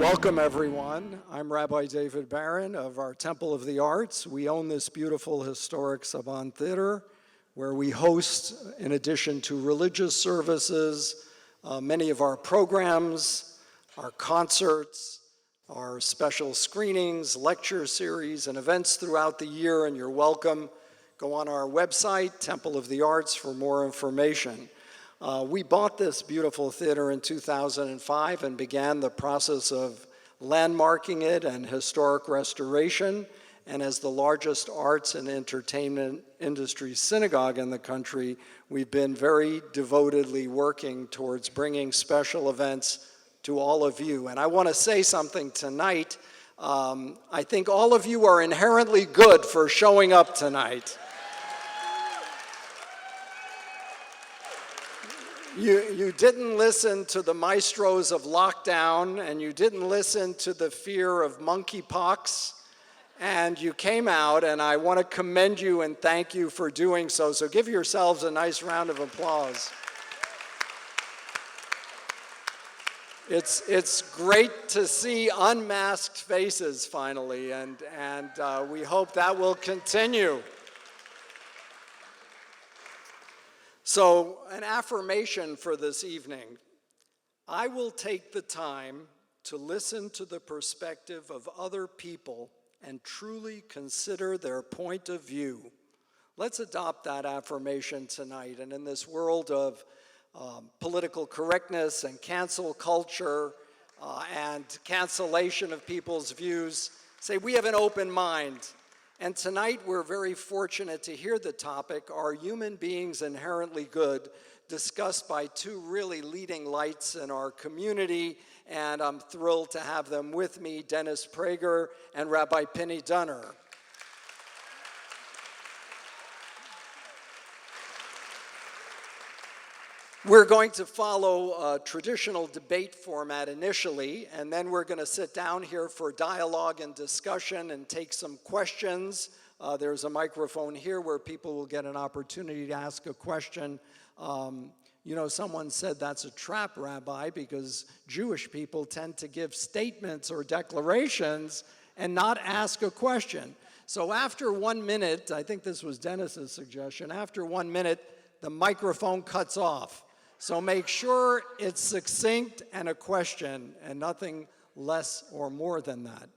Welcome, everyone. I'm Rabbi David Baron of our Temple of the Arts. We own this beautiful historic Saban Theater, where we host, in addition to religious services, many of our programs, our concerts, our special screenings, lecture series, and events throughout the year, and you're welcome. Go on our website, Temple of the Arts, for more information. We bought this beautiful theater in 2005 and began the process of landmarking it and historic restoration. And as the largest arts and entertainment industry synagogue in the country, we've been very devotedly working towards bringing special events to all of you. And I want to say something tonight. I think all of you are inherently good for showing up tonight. You didn't listen to the maestros of lockdown, and you didn't listen to the fear of monkeypox, and you came out, and I want to commend you and thank you for doing so. So give yourselves a nice round of applause. It's great to see unmasked faces finally, and we hope that will continue. So, an affirmation for this evening. I will take the time to listen to the perspective of other people and truly consider their point of view. Let's adopt that affirmation tonight. And in this world of political correctness and cancel culture and cancellation of people's views, say we have an open mind. And tonight we're very fortunate to hear the topic, Are Human Beings Inherently Good?, discussed by two really leading lights in our community, and I'm thrilled to have them with me, Dennis Prager and Rabbi Pini. We're going to follow a traditional debate format initially, and then we're going to sit down here for dialogue and discussion and take some questions. There's a microphone here where people will get an opportunity to ask a question. Someone said that's a trap, Rabbi, because Jewish people tend to give statements or declarations and not ask a question. So after 1 minute, I think this was Dennis's suggestion, after 1 minute, the microphone cuts off. So make sure it's succinct and a question and nothing less or more than that.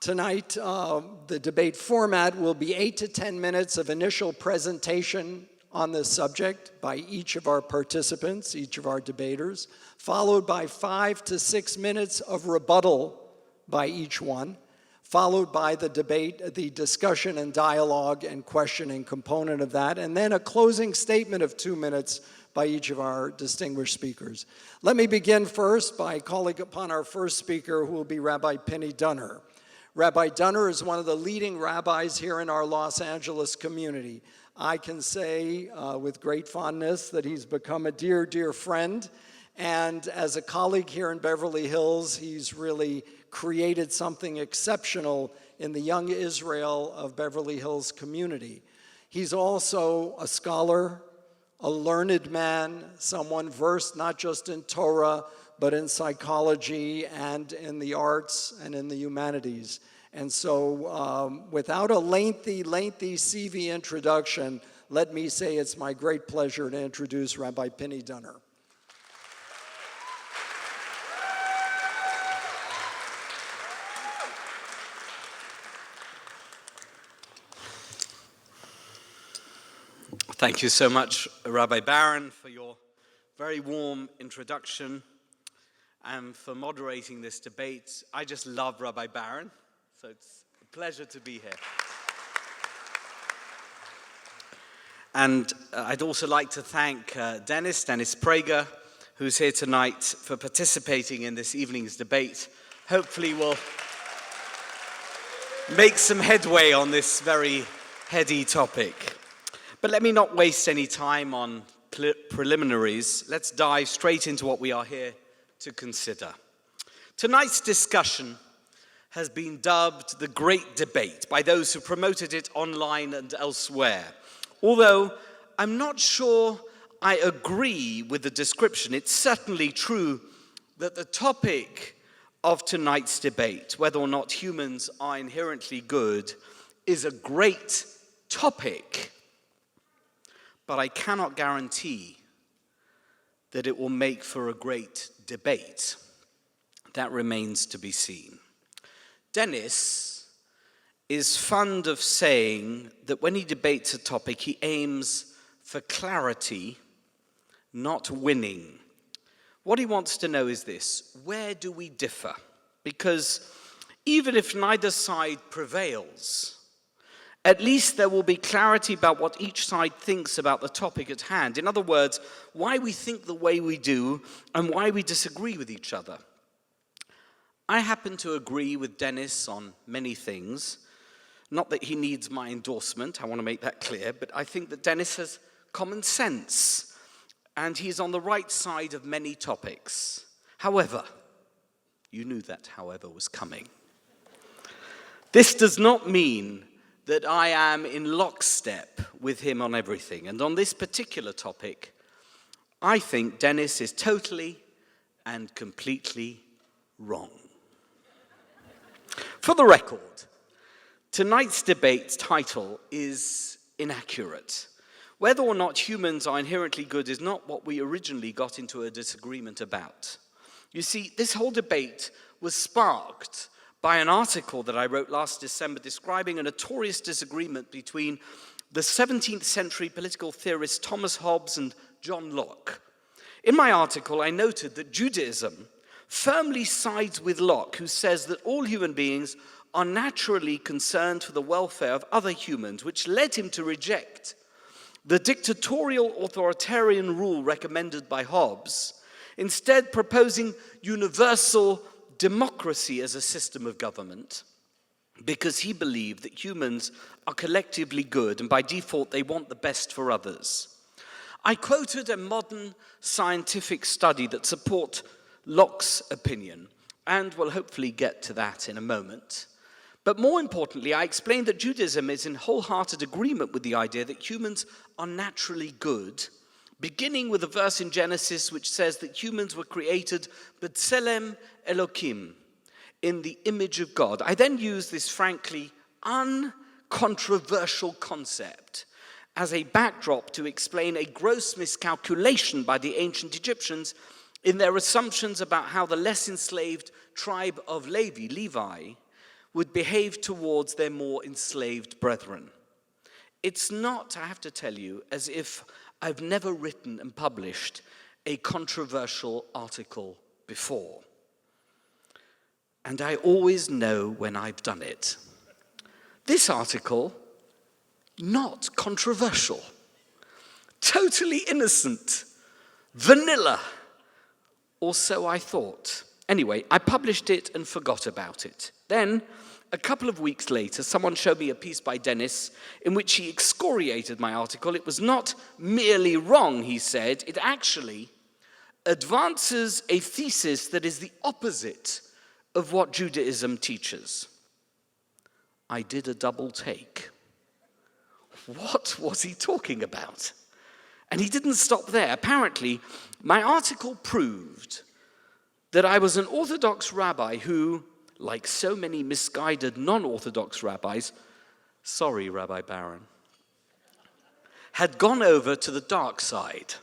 Tonight, the debate format will be 8 to 10 minutes of initial presentation on this subject by each of our participants, each of our debaters, followed by 5 to 6 minutes of rebuttal by each one, followed by the debate, the discussion and dialogue and questioning component of that, and then a closing statement of 2 minutes by each of our distinguished speakers. Let me begin first by calling upon our first speaker, who will be Rabbi Pini. Rabbi Dunner is one of the leading rabbis here in our Los Angeles community. I can say with great fondness that he's become a dear, dear friend, and as a colleague here in Beverly Hills, he's really created something exceptional in the young Israel of Beverly Hills community. He's also a scholar, a learned man, someone versed not just in Torah, but in psychology and in the arts and in the humanities. And so without a lengthy CV introduction, let me say it's my great pleasure to introduce Rabbi Pini. Thank you so much, Rabbi Baron, for your very warm introduction and for moderating this debate. I just love Rabbi Baron, so it's a pleasure to be here. And I'd also like to thank Dennis Prager, who's here tonight, for participating in this evening's debate. Hopefully we'll make some headway on this very heady topic. But let me not waste any time on preliminaries. Let's dive straight into what we are here to consider. Tonight's discussion has been dubbed the Great Debate by those who promoted it online and elsewhere. Although I'm not sure I agree with the description. It's certainly true that the topic of tonight's debate, whether or not humans are inherently good, is a great topic, but I cannot guarantee that it will make for a great debate. That remains to be seen. Dennis is fond of saying that when he debates a topic, he aims for clarity, not winning. What he wants to know is this: where do we differ? Because even if neither side prevails, at least there will be clarity about what each side thinks about the topic at hand. In other words, why we think the way we do and why we disagree with each other. I happen to agree with Dennis on many things. Not that he needs my endorsement, I want to make that clear, but I think that Dennis has common sense, and he's on the right side of many topics. However, you knew that however was coming. This does not mean that I am in lockstep with him on everything. And on this particular topic, I think Dennis is totally and completely wrong. For the record, tonight's debate's title is inaccurate. Whether or not humans are inherently good is not what we originally got into a disagreement about. You see, this whole debate was sparked by an article that I wrote last December describing a notorious disagreement between the 17th century political theorist Thomas Hobbes and John Locke. In my article, I noted that Judaism firmly sides with Locke, who says that all human beings are naturally concerned for the welfare of other humans, which led him to reject the dictatorial authoritarian rule recommended by Hobbes, instead proposing universal democracy as a system of government, because he believed that humans are collectively good and by default they want the best for others. I quoted a modern scientific study that supports Locke's opinion, and we'll hopefully get to that in a moment. But more importantly, I explained that Judaism is in wholehearted agreement with the idea that humans are naturally good, beginning with a verse in Genesis which says that humans were created b'tselem Elokim, in the image of God. I then used this frankly uncontroversial concept as a backdrop to explain a gross miscalculation by the ancient Egyptians in their assumptions about how the less enslaved tribe of Levi would behave towards their more enslaved brethren. It's not, I have to tell you, as if I've never written and published a controversial article before. And I always know when I've done it. This article, not controversial, totally innocent, vanilla, or so I thought. Anyway, I published it and forgot about it. Then, a couple of weeks later, someone showed me a piece by Dennis in which he excoriated my article. It was not merely wrong, he said. It actually advances a thesis that is the opposite of what Judaism teaches. I did a double take. What was he talking about? And he didn't stop there. Apparently, my article proved that I was an Orthodox rabbi who, like so many misguided non-Orthodox rabbis, sorry, Rabbi Baron, had gone over to the dark side,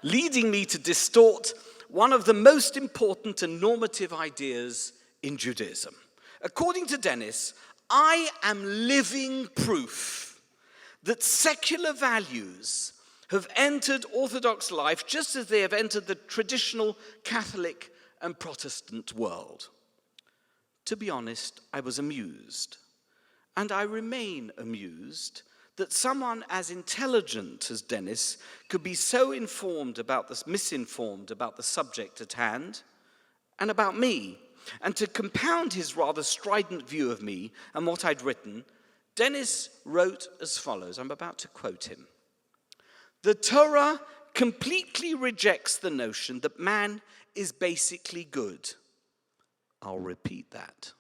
leading me to distort one of the most important and normative ideas in Judaism. According to Dennis, I am living proof that secular values have entered Orthodox life just as they have entered the traditional Catholic and Protestant world. To be honest, I was amused, and I remain amused that someone as intelligent as Dennis could be so misinformed about the subject at hand and about me. And to compound his rather strident view of me and what I'd written, Dennis wrote as follows. I'm about to quote him. The Torah completely rejects the notion that man is basically good. I'll repeat that.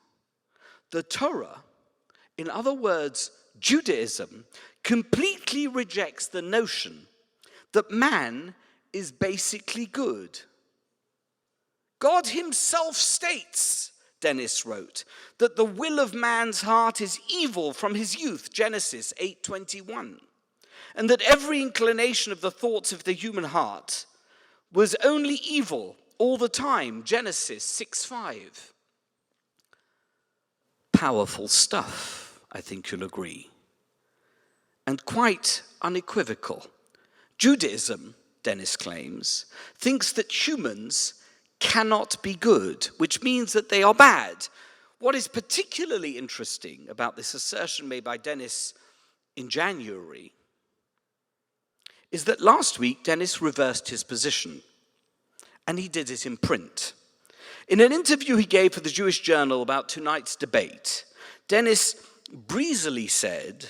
The Torah, in other words, Judaism, completely rejects the notion that man is basically good. God himself states, Dennis wrote, that the will of man's heart is evil from his youth, Genesis 8:21, and that every inclination of the thoughts of the human heart was only evil all the time, Genesis 6:5. Powerful stuff, I think you'll agree, and quite unequivocal. Judaism, Dennis claims, thinks that humans cannot be good, which means that they are bad. What is particularly interesting about this assertion made by Dennis in January is that last week Dennis reversed his position, and he did it in print. In an interview he gave for the Jewish Journal about tonight's debate, Dennis breezily said,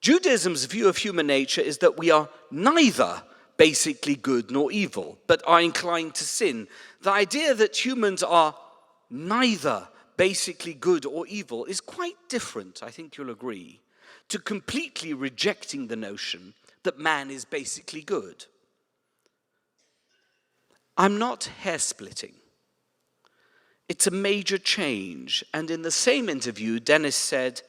Judaism's view of human nature is that we are neither basically good nor evil, but are inclined to sin. The idea that humans are neither basically good or evil is quite different, I think you'll agree, to completely rejecting the notion that man is basically good. I'm not hair-splitting. It's a major change. And in the same interview, Dennis said,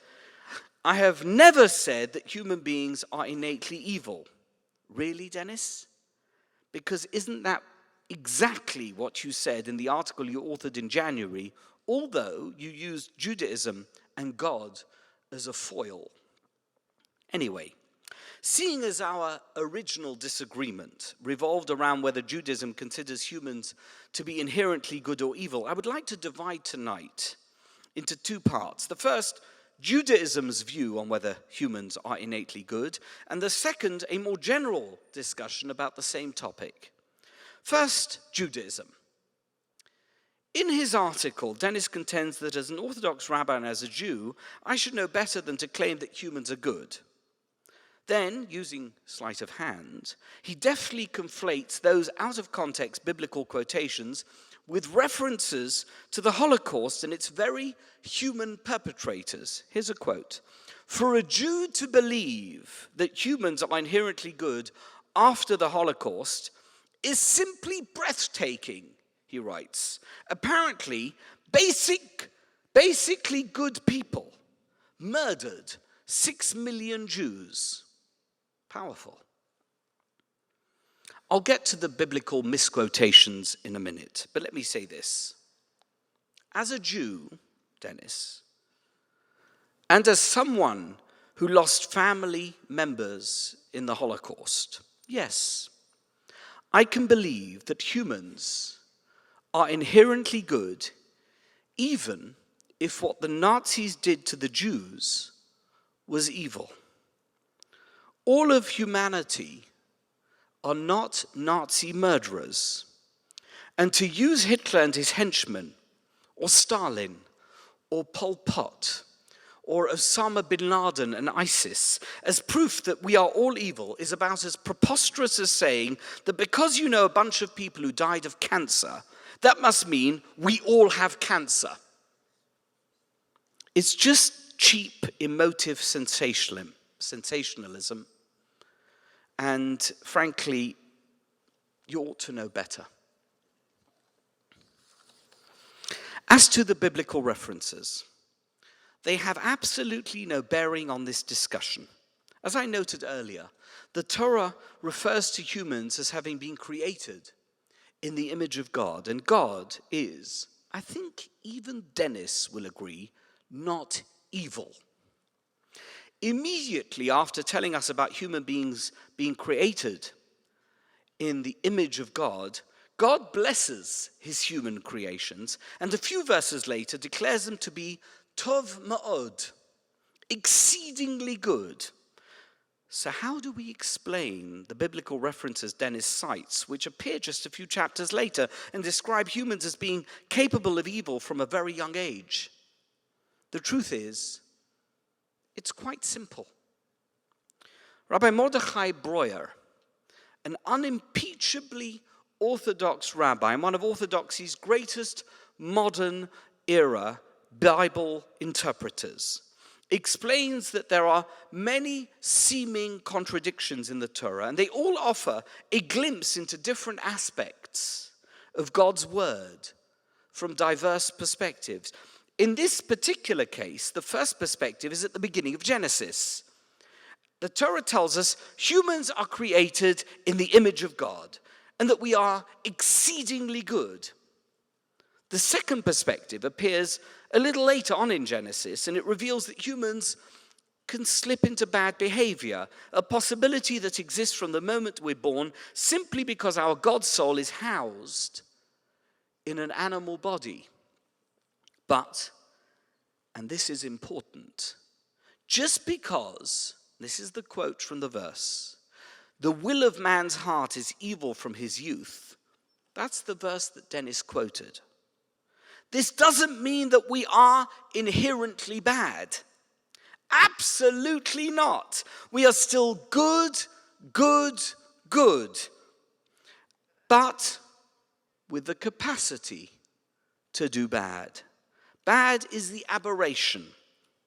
I have never said that human beings are innately evil. Really, Dennis? Because isn't that exactly what you said in the article you authored in January, although you used Judaism and God as a foil? Anyway, seeing as our original disagreement revolved around whether Judaism considers humans to be inherently good or evil, I would like to divide tonight into two parts. The first, Judaism's view on whether humans are innately good, and the second, a more general discussion about the same topic. First, Judaism. In his article, Dennis contends that as an Orthodox rabbi and as a Jew, I should know better than to claim that humans are good. Then, using sleight of hand, he deftly conflates those out-of-context biblical quotations with references to the Holocaust and its very human perpetrators. Here's a quote. For a Jew to believe that humans are inherently good after the Holocaust is simply breathtaking, he writes. Apparently, basically good people murdered 6 million Jews. Powerful. I'll get to the biblical misquotations in a minute, but let me say this. As a Jew, Dennis, and as someone who lost family members in the Holocaust, yes, I can believe that humans are inherently good, even if what the Nazis did to the Jews was evil. All of humanity are not Nazi murderers. And to use Hitler and his henchmen, or Stalin, or Pol Pot, or Osama bin Laden and ISIS as proof that we are all evil is about as preposterous as saying that because you know a bunch of people who died of cancer, that must mean we all have cancer. It's just cheap, emotive sensationalism. And frankly, you ought to know better. As to the biblical references, they have absolutely no bearing on this discussion. As I noted earlier, the Torah refers to humans as having been created in the image of God, and God is, I think even Dennis will agree, not evil. Immediately after telling us about human beings being created in the image of God, God blesses his human creations, and a few verses later declares them to be tov ma'od, exceedingly good. So how do we explain the biblical references Dennis cites, which appear just a few chapters later and describe humans as being capable of evil from a very young age? The truth is, it's quite simple. Rabbi Mordechai Breuer, an unimpeachably Orthodox rabbi and one of Orthodoxy's greatest modern era Bible interpreters, explains that there are many seeming contradictions in the Torah, and they all offer a glimpse into different aspects of God's word from diverse perspectives. In this particular case, the first perspective is at the beginning of Genesis. The Torah tells us humans are created in the image of God and that we are exceedingly good. The second perspective appears a little later on in Genesis, and it reveals that humans can slip into bad behavior, a possibility that exists from the moment we're born simply because our God soul is housed in an animal body. But, and this is important, just because, this is the quote from the verse, the will of man's heart is evil from his youth, that's the verse that Dennis quoted. This doesn't mean that we are inherently bad. Absolutely not. We are still good, but with the capacity to do bad. Bad is the aberration.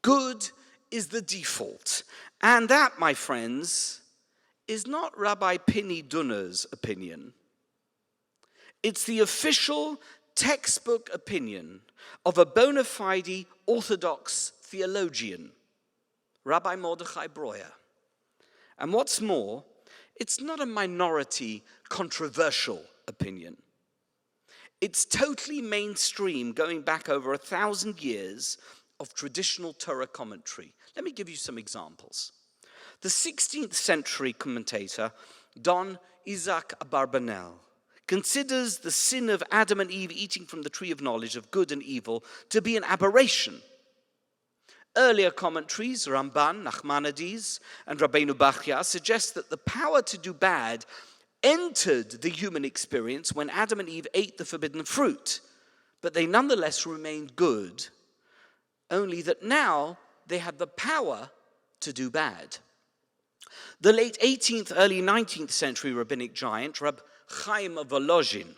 Good is the default. And that, my friends, is not Rabbi Pini Dunner's opinion. It's the official textbook opinion of a bona fide Orthodox theologian, Rabbi Mordechai Breuer. And what's more, it's not a minority, controversial opinion. It's totally mainstream, going back over 1,000 years of traditional Torah commentary. Let me give you some examples. The 16th century commentator, Don Isaac Abarbanel, considers the sin of Adam and Eve eating from the tree of knowledge of good and evil to be an aberration. Earlier commentaries, Ramban, Nachmanides, and Rabbeinu Bachya, suggest that the power to do bad entered the human experience when Adam and Eve ate the forbidden fruit, but they nonetheless remained good, only that now they had the power to do bad. The late 18th, early 19th century rabbinic giant, Rab Chaim Volozhin,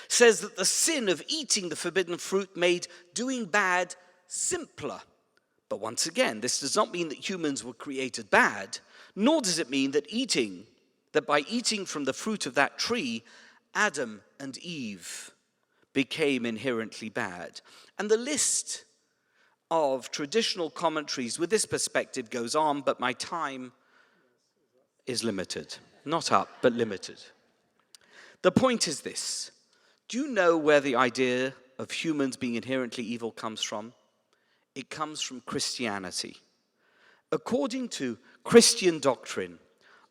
says that the sin of eating the forbidden fruit made doing bad simpler. But once again, this does not mean that humans were created bad, nor does it mean that by eating from the fruit of that tree, Adam and Eve became inherently bad. And the list of traditional commentaries with this perspective goes on, but my time is limited. Not up, but limited. The point is this. Do you know where the idea of humans being inherently evil comes from? It comes from Christianity. According to Christian doctrine,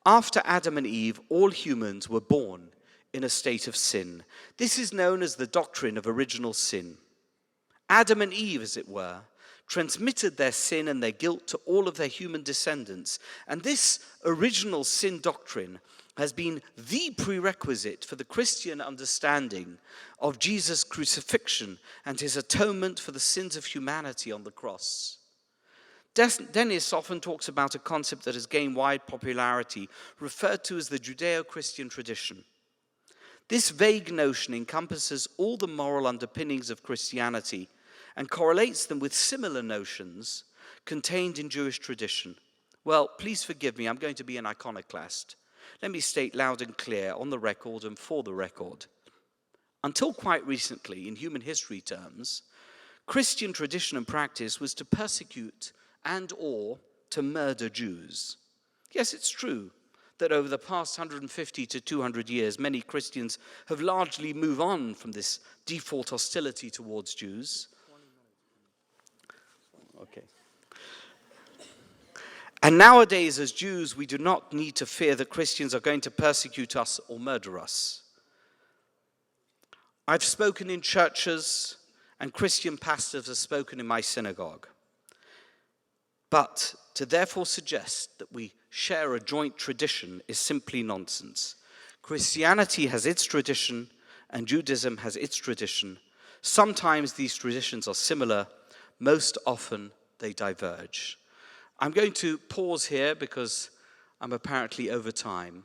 after Adam and Eve, all humans were born in a state of sin. This is known as the doctrine of original sin. Adam and Eve, as it were, transmitted their sin and their guilt to all of their human descendants. And this original sin doctrine has been the prerequisite for the Christian understanding of Jesus' crucifixion and his atonement for the sins of humanity on the cross. Dennis often talks about a concept that has gained wide popularity, referred to as the Judeo-Christian tradition. This vague notion encompasses all the moral underpinnings of Christianity and correlates them with similar notions contained in Jewish tradition. Well, please forgive me, I'm going to be an iconoclast. Let me state loud and clear, on the record and for the record. Until quite recently, in human history terms, Christian tradition and practice was to persecute and or to murder Jews. Yes, it's true that over the past 150 to 200 years, many Christians have largely moved on from this default hostility towards Jews. Okay. And nowadays, as Jews, we do not need to fear that Christians are going to persecute us or murder us. I've spoken in churches, and Christian pastors have spoken in my synagogue. But to therefore suggest that we share a joint tradition is simply nonsense. Christianity has its tradition, and Judaism has its tradition. Sometimes these traditions are similar, most often they diverge. I'm going to pause here because I'm apparently over time.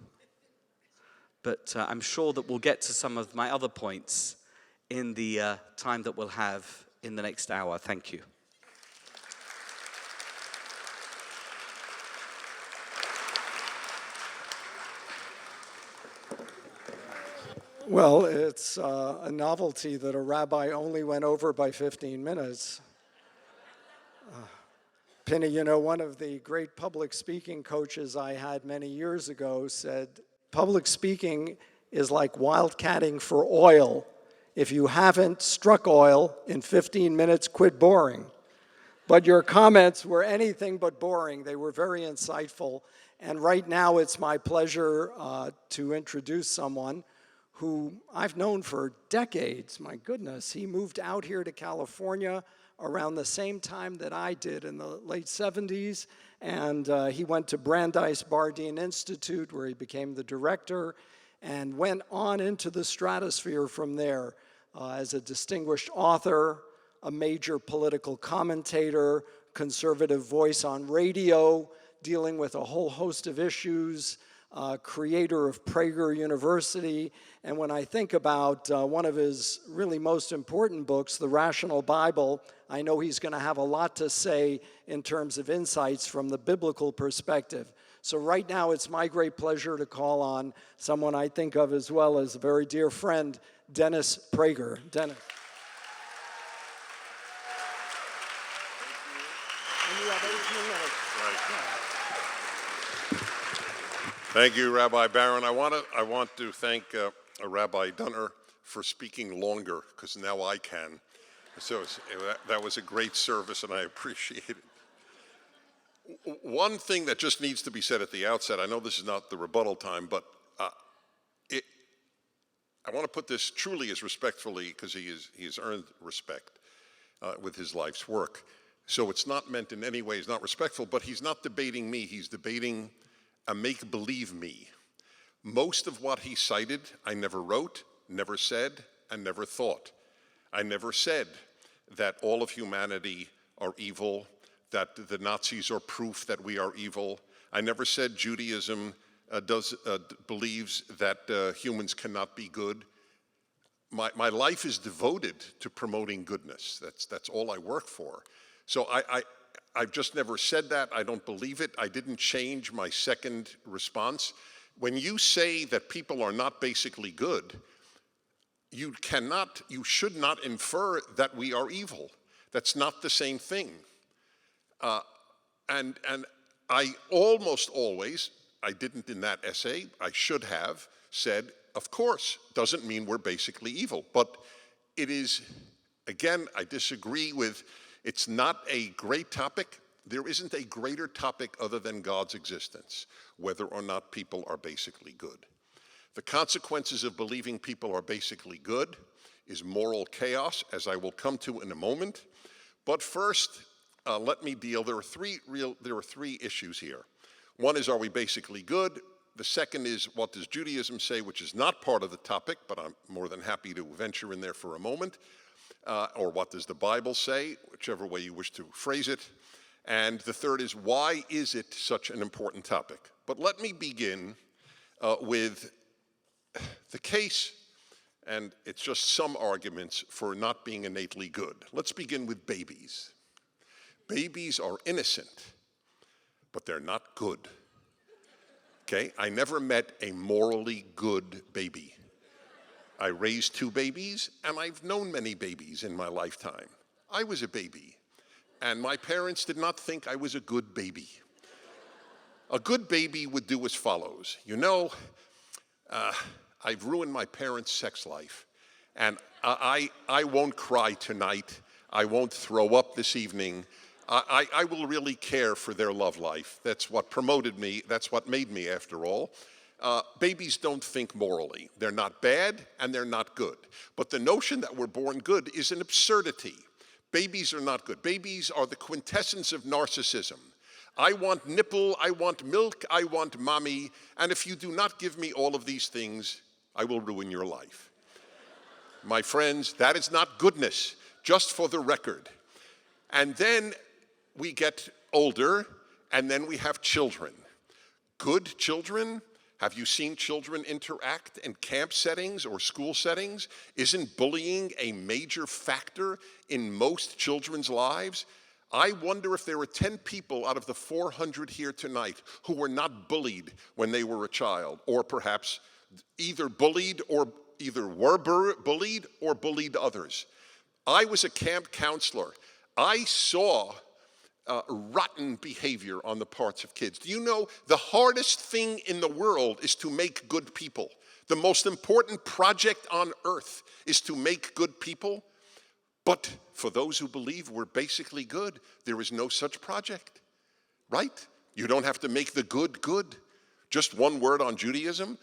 But I'm sure that we'll get to some of my other points in the time that we'll have in the next hour. Thank you. Well, it's a novelty that a rabbi only went over by 15 minutes. Pini, you know, one of the great public speaking coaches I had many years ago said, public speaking is like wildcatting for oil. If you haven't struck oil in 15 minutes, quit boring. But your comments were anything but boring. They were very insightful. And right now it's my pleasure to introduce someone who I've known for decades. My goodness, he moved out here to California around the same time that I did in the late 70s. And he went to Brandeis Bardeen Institute, where he became the director, and went on into the stratosphere from there as a distinguished author, a major political commentator, conservative voice on radio, dealing with a whole host of issues, creator of Prager University. And when I think about one of his really most important books, The Rational Bible, I know he's going to have a lot to say in terms of insights from the biblical perspective. So right now, it's my great pleasure to call on someone I think of as well as a very dear friend, Dennis Prager. Dennis. And you have 18 minutes. Thank you, Rabbi Baron. I want to thank Rabbi Dunner for speaking longer, because now I can. So that was a great service, and I appreciate it. One thing that just needs to be said at the outset, I know this is not the rebuttal time, but I want to put this truly as respectfully, because he has earned respect with his life's work. So it's not meant in any way, it's not respectful, but he's not debating me, he's debating a make-believe me. Most of what he cited, I never wrote, never said, and never thought. I never said that all of humanity are evil, that the Nazis are proof that we are evil. I never said Judaism believes that humans cannot be good. My life is devoted to promoting goodness. That's all I work for. So I've just never said that. I don't believe it. I didn't change my second response. When you say that people are not basically good, you should not infer that we are evil. That's not the same thing. And I almost always, I didn't in that essay, I should have said, of course, doesn't mean we're basically evil. But it is, again, I disagree with, it's not a great topic. There isn't a greater topic other than God's existence, whether or not people are basically good. The consequences of believing people are basically good is moral chaos, as I will come to in a moment. But first, let me deal, there are three issues here. One is, are we basically good? The second is, what does Judaism say, which is not part of the topic, but I'm more than happy to venture in there for a moment. Or what does the Bible say, whichever way you wish to phrase it. And the third is, why is it such an important topic? But let me begin with the case, and it's just some arguments for not being innately good. Let's begin with babies. Babies are innocent, but they're not good. Okay, I never met a morally good baby. I raised 2 babies, and I've known many babies in my lifetime. I was a baby, and my parents did not think I was a good baby. A good baby would do as follows. You know, I've ruined my parents' sex life, and I won't cry tonight. I won't throw up this evening. I will really care for their love life. That's what promoted me. That's what made me, after all. Babies don't think morally. They're not bad and they're not good. But the notion that we're born good is an absurdity. Babies are not good. Babies are the quintessence of narcissism. I want nipple, I want milk, I want mommy, and if you do not give me all of these things, I will ruin your life. My friends, that is not goodness, just for the record. And then we get older, and then we have children. Good children? Have you seen children interact in camp settings or school settings? Isn't bullying a major factor in most children's lives? I wonder if there were 10 people out of the 400 here tonight who were not bullied when they were a child, or perhaps either bullied or either were bullied or bullied others. I was a camp counselor. I saw rotten behavior on the parts of kids. Do you know the hardest thing in the world is to make good people? The most important project on earth is to make good people. But for those who believe we're basically good, there is no such project, right? You don't have to make the good good. Just one word on Judaism.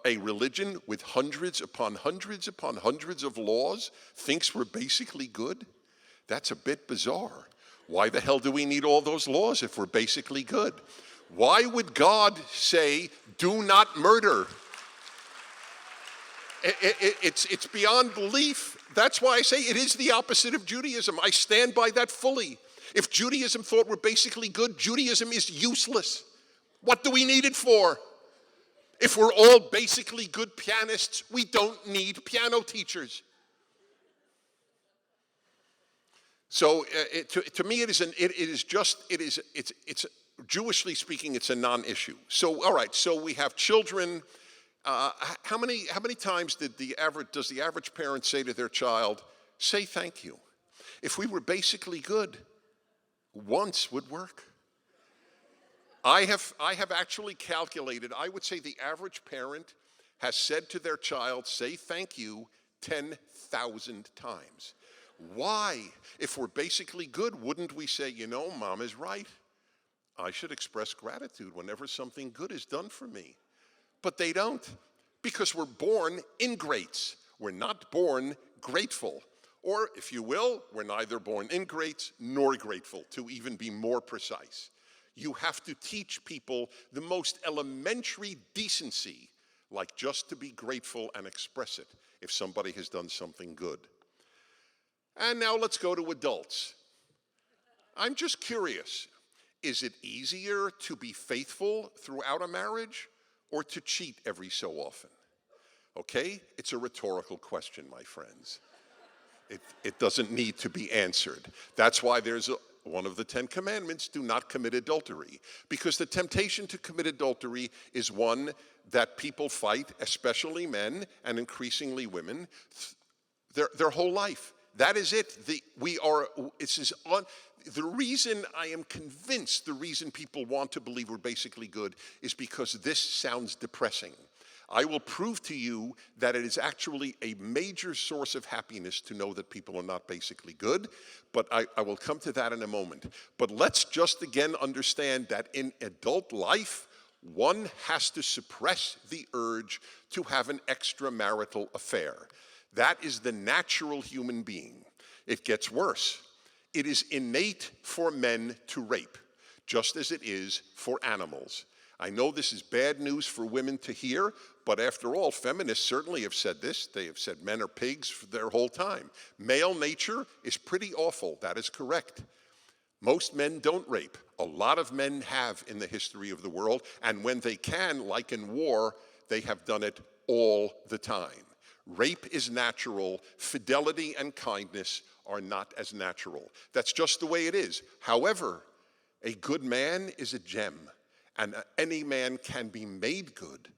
A religion with hundreds upon hundreds upon hundreds of laws thinks we're basically good? That's a bit bizarre. Why the hell do we need all those laws if we're basically good? Why would God say, do not murder? It's beyond belief. That's why I say it is the opposite of Judaism. I stand by that fully. If Judaism thought we're basically good, Judaism is useless. What do we need it for? If we're all basically good pianists, we don't need piano teachers. So to me, it's Jewishly speaking, it's a non-issue. So all right, so we have children. How many times does the average parent say to their child, "Say thank you"? If we were basically good, once would work. I have actually calculated. I would say the average parent has said to their child, "Say thank you," 10,000 times. Why? If we're basically good, wouldn't we say, you know, Mom is right. I should express gratitude whenever something good is done for me. But they don't, because we're born ingrates. We're not born grateful. Or, if you will, we're neither born ingrates nor grateful, to even be more precise. You have to teach people the most elementary decency, like just to be grateful and express it if somebody has done something good. And now let's go to adults. I'm just curious, is it easier to be faithful throughout a marriage or to cheat every so often? Okay, it's a rhetorical question, my friends. It doesn't need to be answered. That's why there's one of the 10 commandments, do not commit adultery. Because the temptation to commit adultery is one that people fight, especially men and increasingly women, their whole life. That is it. The reason I am convinced the reason people want to believe we're basically good is because this sounds depressing. I will prove to you that it is actually a major source of happiness to know that people are not basically good, but I will come to that in a moment. But let's just again understand that in adult life, one has to suppress the urge to have an extramarital affair. That is the natural human being. It gets worse. It is innate for men to rape, just as it is for animals. I know this is bad news for women to hear, but after all, feminists certainly have said this. They have said men are pigs for their whole time. Male nature is pretty awful. That is correct. Most men don't rape. A lot of men have in the history of the world, and when they can, like in war, they have done it all the time. Rape is natural. Fidelity and kindness are not as natural. That's just the way it is. However, a good man is a gem, and any man can be made good.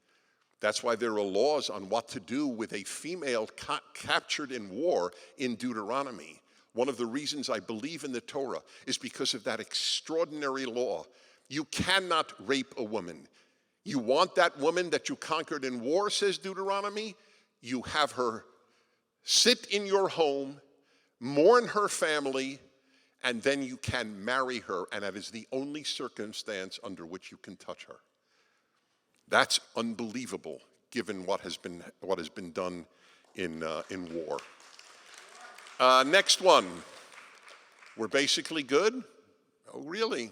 That's why there are laws on what to do with a female captured in war in Deuteronomy. One of the reasons I believe in the Torah is because of that extraordinary law. You cannot rape a woman. You want that woman that you conquered in war, says Deuteronomy, you have her sit in your home, mourn her family, and then you can marry her, and that is the only circumstance under which you can touch her. That's unbelievable, given what has been done in war. Next one. We're basically good? Oh, really?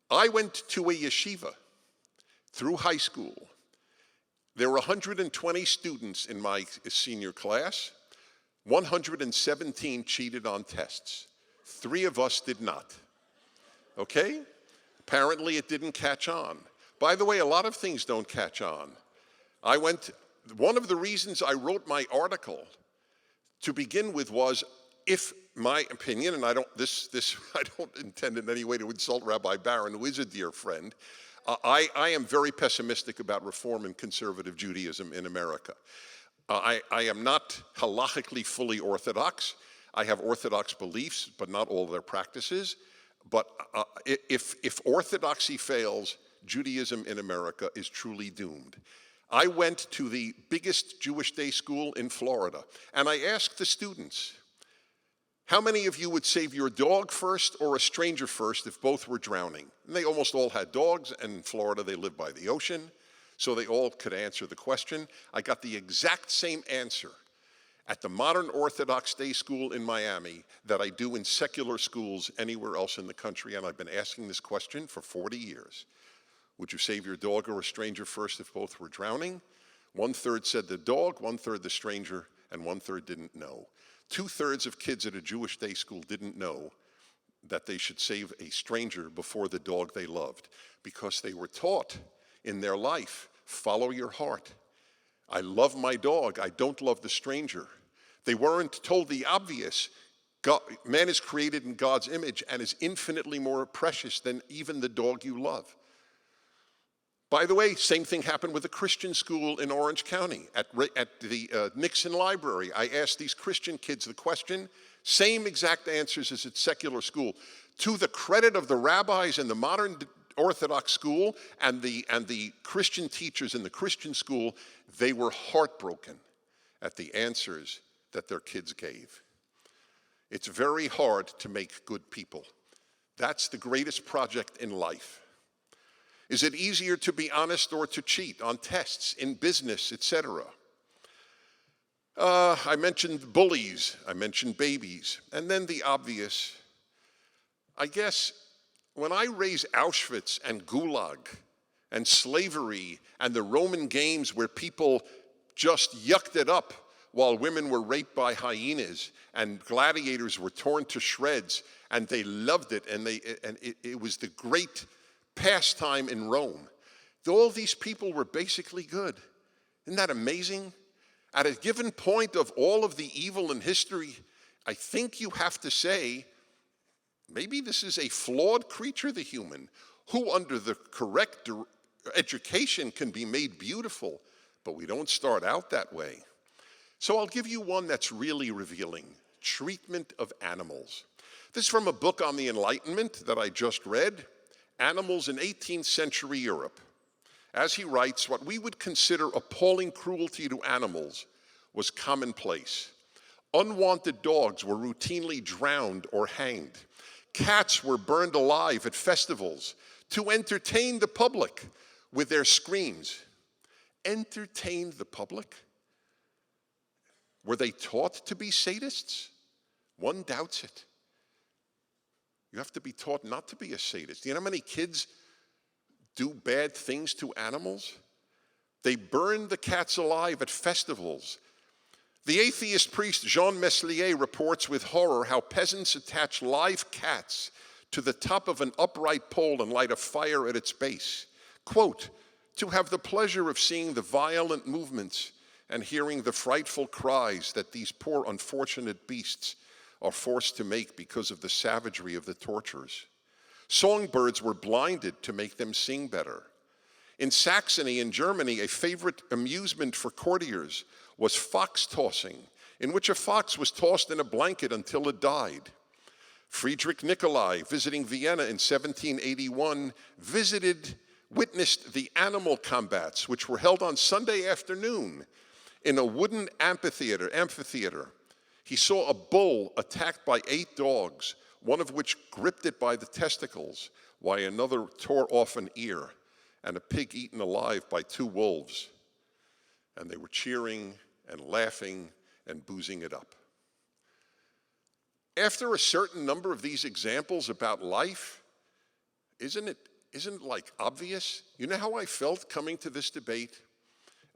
I went to a yeshiva through high school. There were 120 students in my senior class. 117 cheated on tests. 3 of us did not. Okay? Apparently it didn't catch on. By the way, a lot of things don't catch on. One of the reasons I wrote my article to begin with was, if my opinion, and I don't intend in any way to insult Rabbi Baron, who is a dear friend, I am very pessimistic about reform and conservative Judaism in America. I am not halachically fully Orthodox. I have Orthodox beliefs, but not all their practices. But if Orthodoxy fails, Judaism in America is truly doomed. I went to the biggest Jewish day school in Florida, and I asked the students, how many of you would save your dog first or a stranger first if both were drowning? And they almost all had dogs, and in Florida they live by the ocean, so they all could answer the question. I got the exact same answer at the modern Orthodox day school in Miami that I do in secular schools anywhere else in the country, and I've been asking this question for 40 years. Would you save your dog or a stranger first if both were drowning? 1/3 said the dog, 1/3 the stranger, and 1/3 didn't know. 2/3 of kids at a Jewish day school didn't know that they should save a stranger before the dog they loved, because they were taught in their life, follow your heart. I love my dog, I don't love the stranger. They weren't told the obvious. Man is created in God's image and is infinitely more precious than even the dog you love. By the way, same thing happened with a Christian school in Orange County. At the Nixon Library, I asked these Christian kids the question, same exact answers as at secular school. To the credit of the rabbis in the modern Orthodox school and the Christian teachers in the Christian school, they were heartbroken at the answers that their kids gave. It's very hard to make good people. That's the greatest project in life. Is it easier to be honest or to cheat on tests, in business, etc.? I mentioned bullies, I mentioned babies, and then the obvious. I guess when I raise Auschwitz and Gulag and slavery and the Roman games where people just yucked it up while women were raped by hyenas and gladiators were torn to shreds, and they loved it, and it was the great pastime in Rome. All these people were basically good. Isn't that amazing? At a given point of all of the evil in history, I think you have to say, maybe this is a flawed creature, the human, who under the correct education can be made beautiful, but we don't start out that way. So I'll give you one that's really revealing: treatment of animals. This is from a book on the Enlightenment that I just read, Animals in 18th Century Europe. As he writes, what we would consider appalling cruelty to animals was commonplace. Unwanted dogs were routinely drowned or hanged. Cats were burned alive at festivals to entertain the public with their screams. Entertain the public? Were they taught to be sadists? One doubts it. You have to be taught not to be a sadist. Do you know how many kids do bad things to animals? They burn the cats alive at festivals. The atheist priest Jean Meslier reports with horror how peasants attach live cats to the top of an upright pole and light a fire at its base. Quote, to have the pleasure of seeing the violent movements and hearing the frightful cries that these poor unfortunate beasts are forced to make because of the savagery of the tortures. Songbirds were blinded to make them sing better. In Saxony, in Germany, a favorite amusement for courtiers was fox tossing, in which a fox was tossed in a blanket until it died. Friedrich Nicolai, visiting Vienna in 1781, witnessed the animal combats, which were held on Sunday afternoon in a wooden amphitheater. He saw a bull attacked by 8 dogs, one of which gripped it by the testicles, while another tore off an ear, and a pig eaten alive by 2 wolves. And they were cheering and laughing and boozing it up. After a certain number of these examples about life, isn't it like obvious? You know how I felt coming to this debate?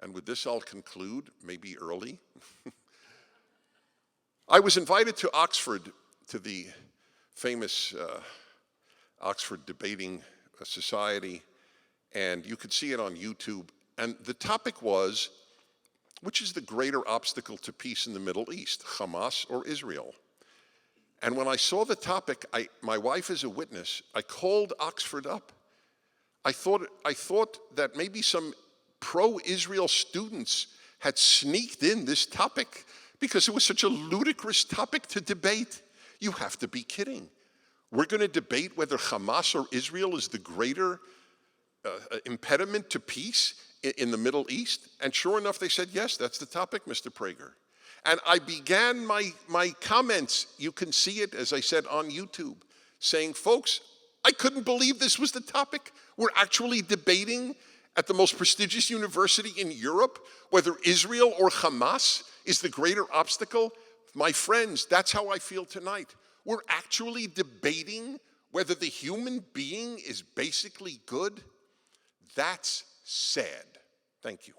And with this I'll conclude, maybe early. I was invited to Oxford, to the famous Oxford Debating Society, and you could see it on YouTube. And the topic was, which is the greater obstacle to peace in the Middle East, Hamas or Israel? And when I saw the topic, my wife is a witness, I called Oxford up. I thought that maybe some pro-Israel students had sneaked in this topic because it was such a ludicrous topic to debate. You have to be kidding. We're going to debate whether Hamas or Israel is the greater impediment to peace in the Middle East? And sure enough, they said, yes, that's the topic, Mr. Prager. And I began my comments, you can see it, as I said, on YouTube, saying, folks, I couldn't believe this was the topic. We're actually debating at the most prestigious university in Europe whether Israel or Hamas is the greater obstacle. My friends, that's how I feel tonight. We're actually debating whether the human being is basically good. That's sad. Thank you.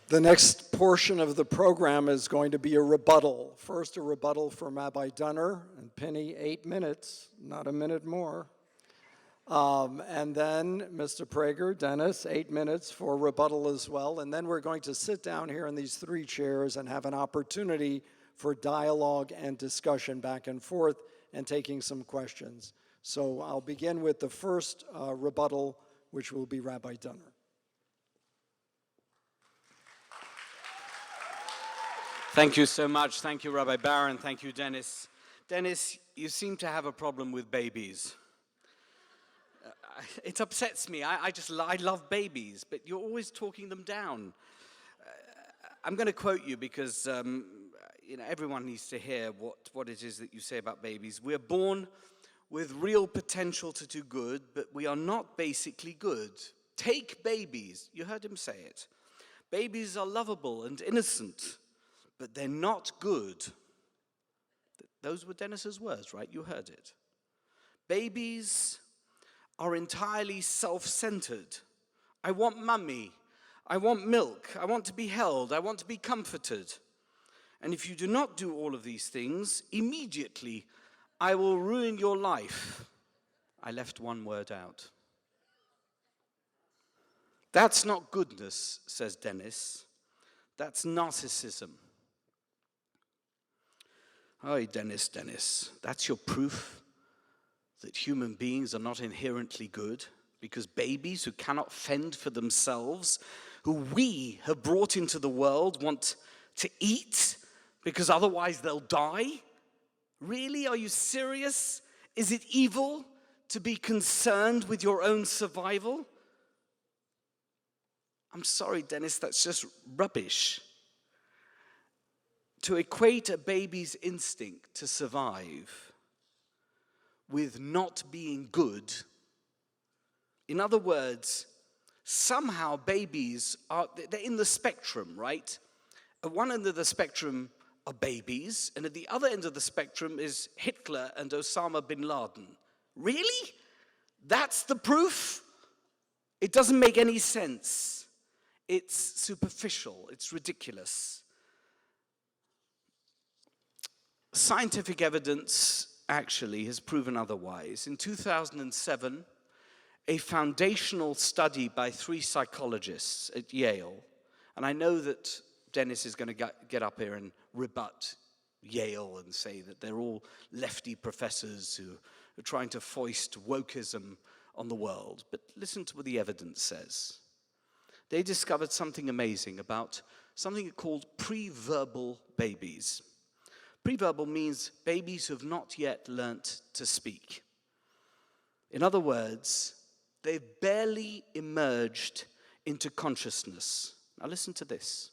The next portion of the program is going to be a rebuttal. First, a rebuttal from Rabbi Dunner and Pini, 8 minutes, not a minute more. And then Mr. Prager, Dennis, 8 minutes for rebuttal as well. And then we're going to sit down here in these 3 chairs and have an opportunity for dialogue and discussion back and forth and taking some questions. So I'll begin with the first rebuttal, which will be Rabbi Dunner. Thank you so much. Thank you, Rabbi Baron. Thank you, Dennis. Dennis, you seem to have a problem with babies. It upsets me. I love babies, but you're always talking them down. I'm going to quote you because everyone needs to hear what it is that you say about babies. We're born with real potential to do good, but we are not basically good. Take babies. You heard him say it. Babies are lovable and innocent, but they're not good. Those were Dennis's words, right? You heard it. Babies are entirely self-centered. I want mummy. I want milk. I want to be held. I want to be comforted. And if you do not do all of these things, immediately I will ruin your life. I left one word out. That's not goodness, says Dennis. That's narcissism. Oh, Dennis, that's your proof that human beings are not inherently good, because babies who cannot fend for themselves, who we have brought into the world, want to eat because otherwise they'll die? Really? Are you serious? Is it evil to be concerned with your own survival? I'm sorry, Dennis, that's just rubbish. To equate a baby's instinct to survive with not being good, in other words, somehow babies they're in the spectrum, right? At one end of the spectrum are babies, and at the other end of the spectrum is Hitler and Osama bin Laden. Really? That's the proof? It doesn't make any sense. It's superficial, it's ridiculous. Scientific evidence actually has proven otherwise. In 2007, a foundational study by 3 psychologists at Yale, and I know that Dennis is going to get up here and rebut Yale and say that they're all lefty professors who are trying to foist wokeism on the world. But listen to what the evidence says. They discovered something amazing about something called pre-verbal babies. Pre-verbal means babies who have not yet learnt to speak. In other words, they've barely emerged into consciousness. Now listen to this.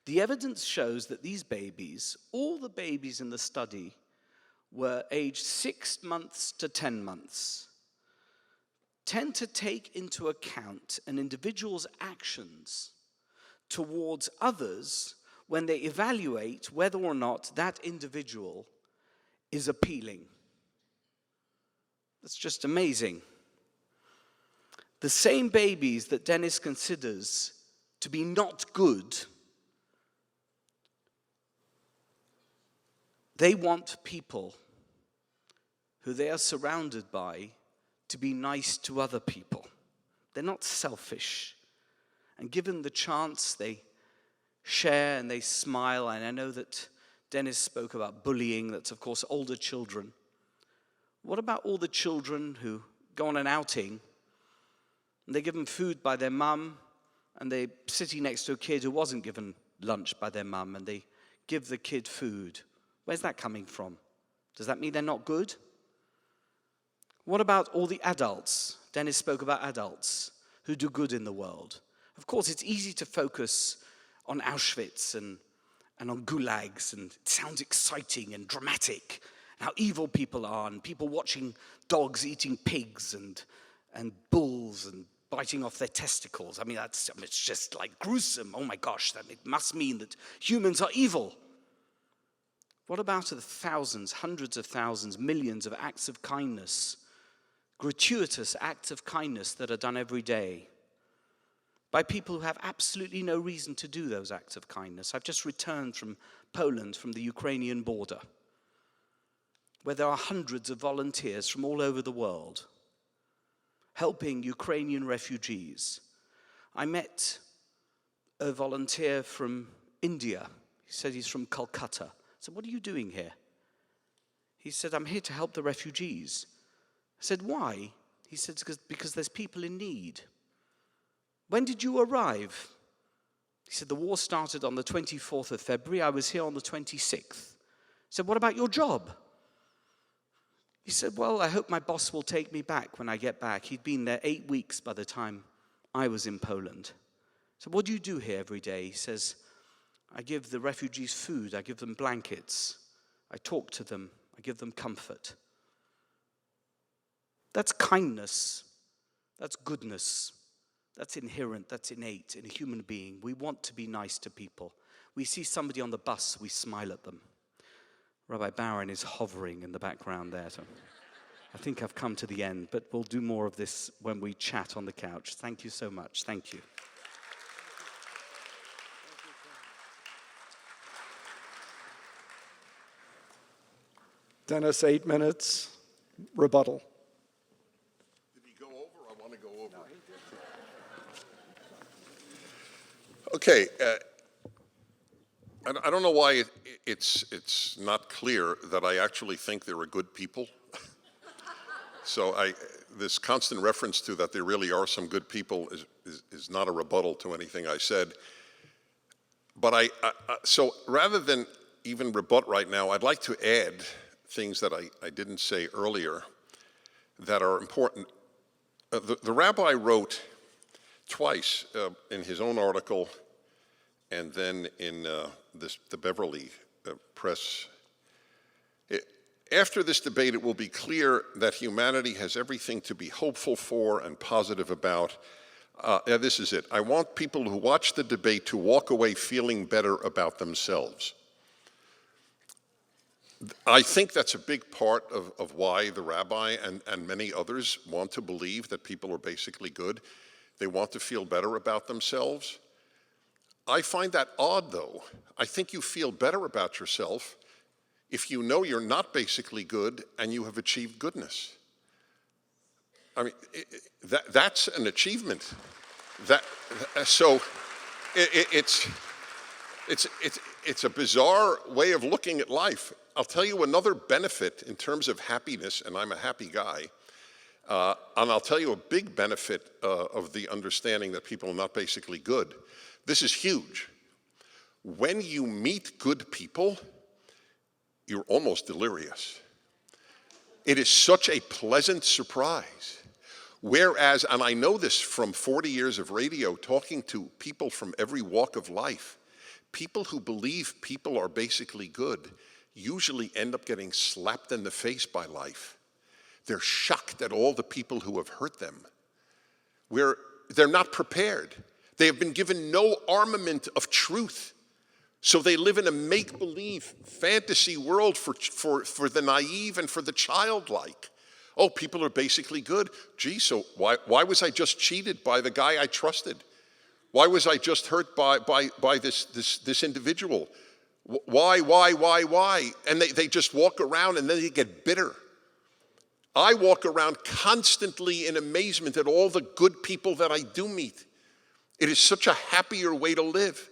The evidence shows that these babies, all the babies in the study, were aged 6 months to 10 months, tend to take into account an individual's actions towards others when they evaluate whether or not that individual is appealing. That's just amazing. The same babies that Dennis considers to be not good, they want people who they are surrounded by to be nice to other people. They're not selfish. And given the chance, they share and they smile. And I know that Dennis spoke about bullying. That's, of course, older children. What about all the children who go on an outing and they're given food by their mum and they're sitting next to a kid who wasn't given lunch by their mum and they give the kid food? Where's that coming from? Does that mean they're not good? What about all the adults? Dennis spoke about adults who do good in the world. Of course, it's easy to focus on Auschwitz and on gulags, and it sounds exciting and dramatic, and how evil people are, and people watching dogs eating pigs and bulls and biting off their testicles. I mean, it's just like gruesome. Oh my gosh, it must mean that humans are evil. What about the thousands, hundreds of thousands, millions of acts of kindness, gratuitous acts of kindness that are done every day by people who have absolutely no reason to do those acts of kindness? I've just returned from Poland, from the Ukrainian border, where there are hundreds of volunteers from all over the world helping Ukrainian refugees. I met a volunteer from India. He said he's from Calcutta. I said, "What are you doing here?" He said, "I'm here to help the refugees." I said, "Why?" He said, because there's people in need." "When did you arrive?" He said, "The war started on the 24th of February. I was here on the 26th. I said, "What about your job?" He said, "Well, I hope my boss will take me back when I get back." He'd been there 8 weeks by the time I was in Poland. So what do you do here every day? He says, "I give the refugees food. I give them blankets. I talk to them. I give them comfort." That's kindness. That's goodness. That's inherent. That's innate in a human being. We want to be nice to people. We see somebody on the bus, we smile at them. Rabbi Baron is hovering in the background there. So I think I've come to the end, but we'll do more of this when we chat on the couch. Thank you so much. Thank you. Dennis, 8 minutes. Rebuttal. Did he go over? I want to go over. Okay. I don't know why it's not clear that I actually think there are good people. So this constant reference to that there really are some good people is not a rebuttal to anything I said. But so rather than even rebut right now, I'd like to add things that I didn't say earlier that are important. The rabbi wrote twice in his own article and then in the Beverly Press. After this debate, it will be clear that humanity has everything to be hopeful for and positive about. This is it. I want people who watch the debate to walk away feeling better about themselves. I think that's a big part of why the rabbi and many others want to believe that people are basically good. They want to feel better about themselves. I find that odd, though. I think you feel better about yourself if you know you're not basically good and you have achieved goodness. I mean, that's an achievement. It's a bizarre way of looking at life. I'll tell you another benefit in terms of happiness, and I'm a happy guy, and I'll tell you a big benefit of the understanding that people are not basically good. This is huge. When you meet good people, you're almost delirious. It is such a pleasant surprise. Whereas, and I know this from 40 years of radio, talking to people from every walk of life, people who believe people are basically good usually end up getting slapped in the face by life. They're shocked at all the people who have hurt them. They're not prepared. They have been given no armament of truth. So they live in a make-believe fantasy world for the naive and for the childlike. Oh, people are basically good. Gee, so why was I just cheated by the guy I trusted? Why was I just hurt by this individual? Why? And they just walk around and then they get bitter. I walk around constantly in amazement at all the good people that I do meet. It is such a happier way to live.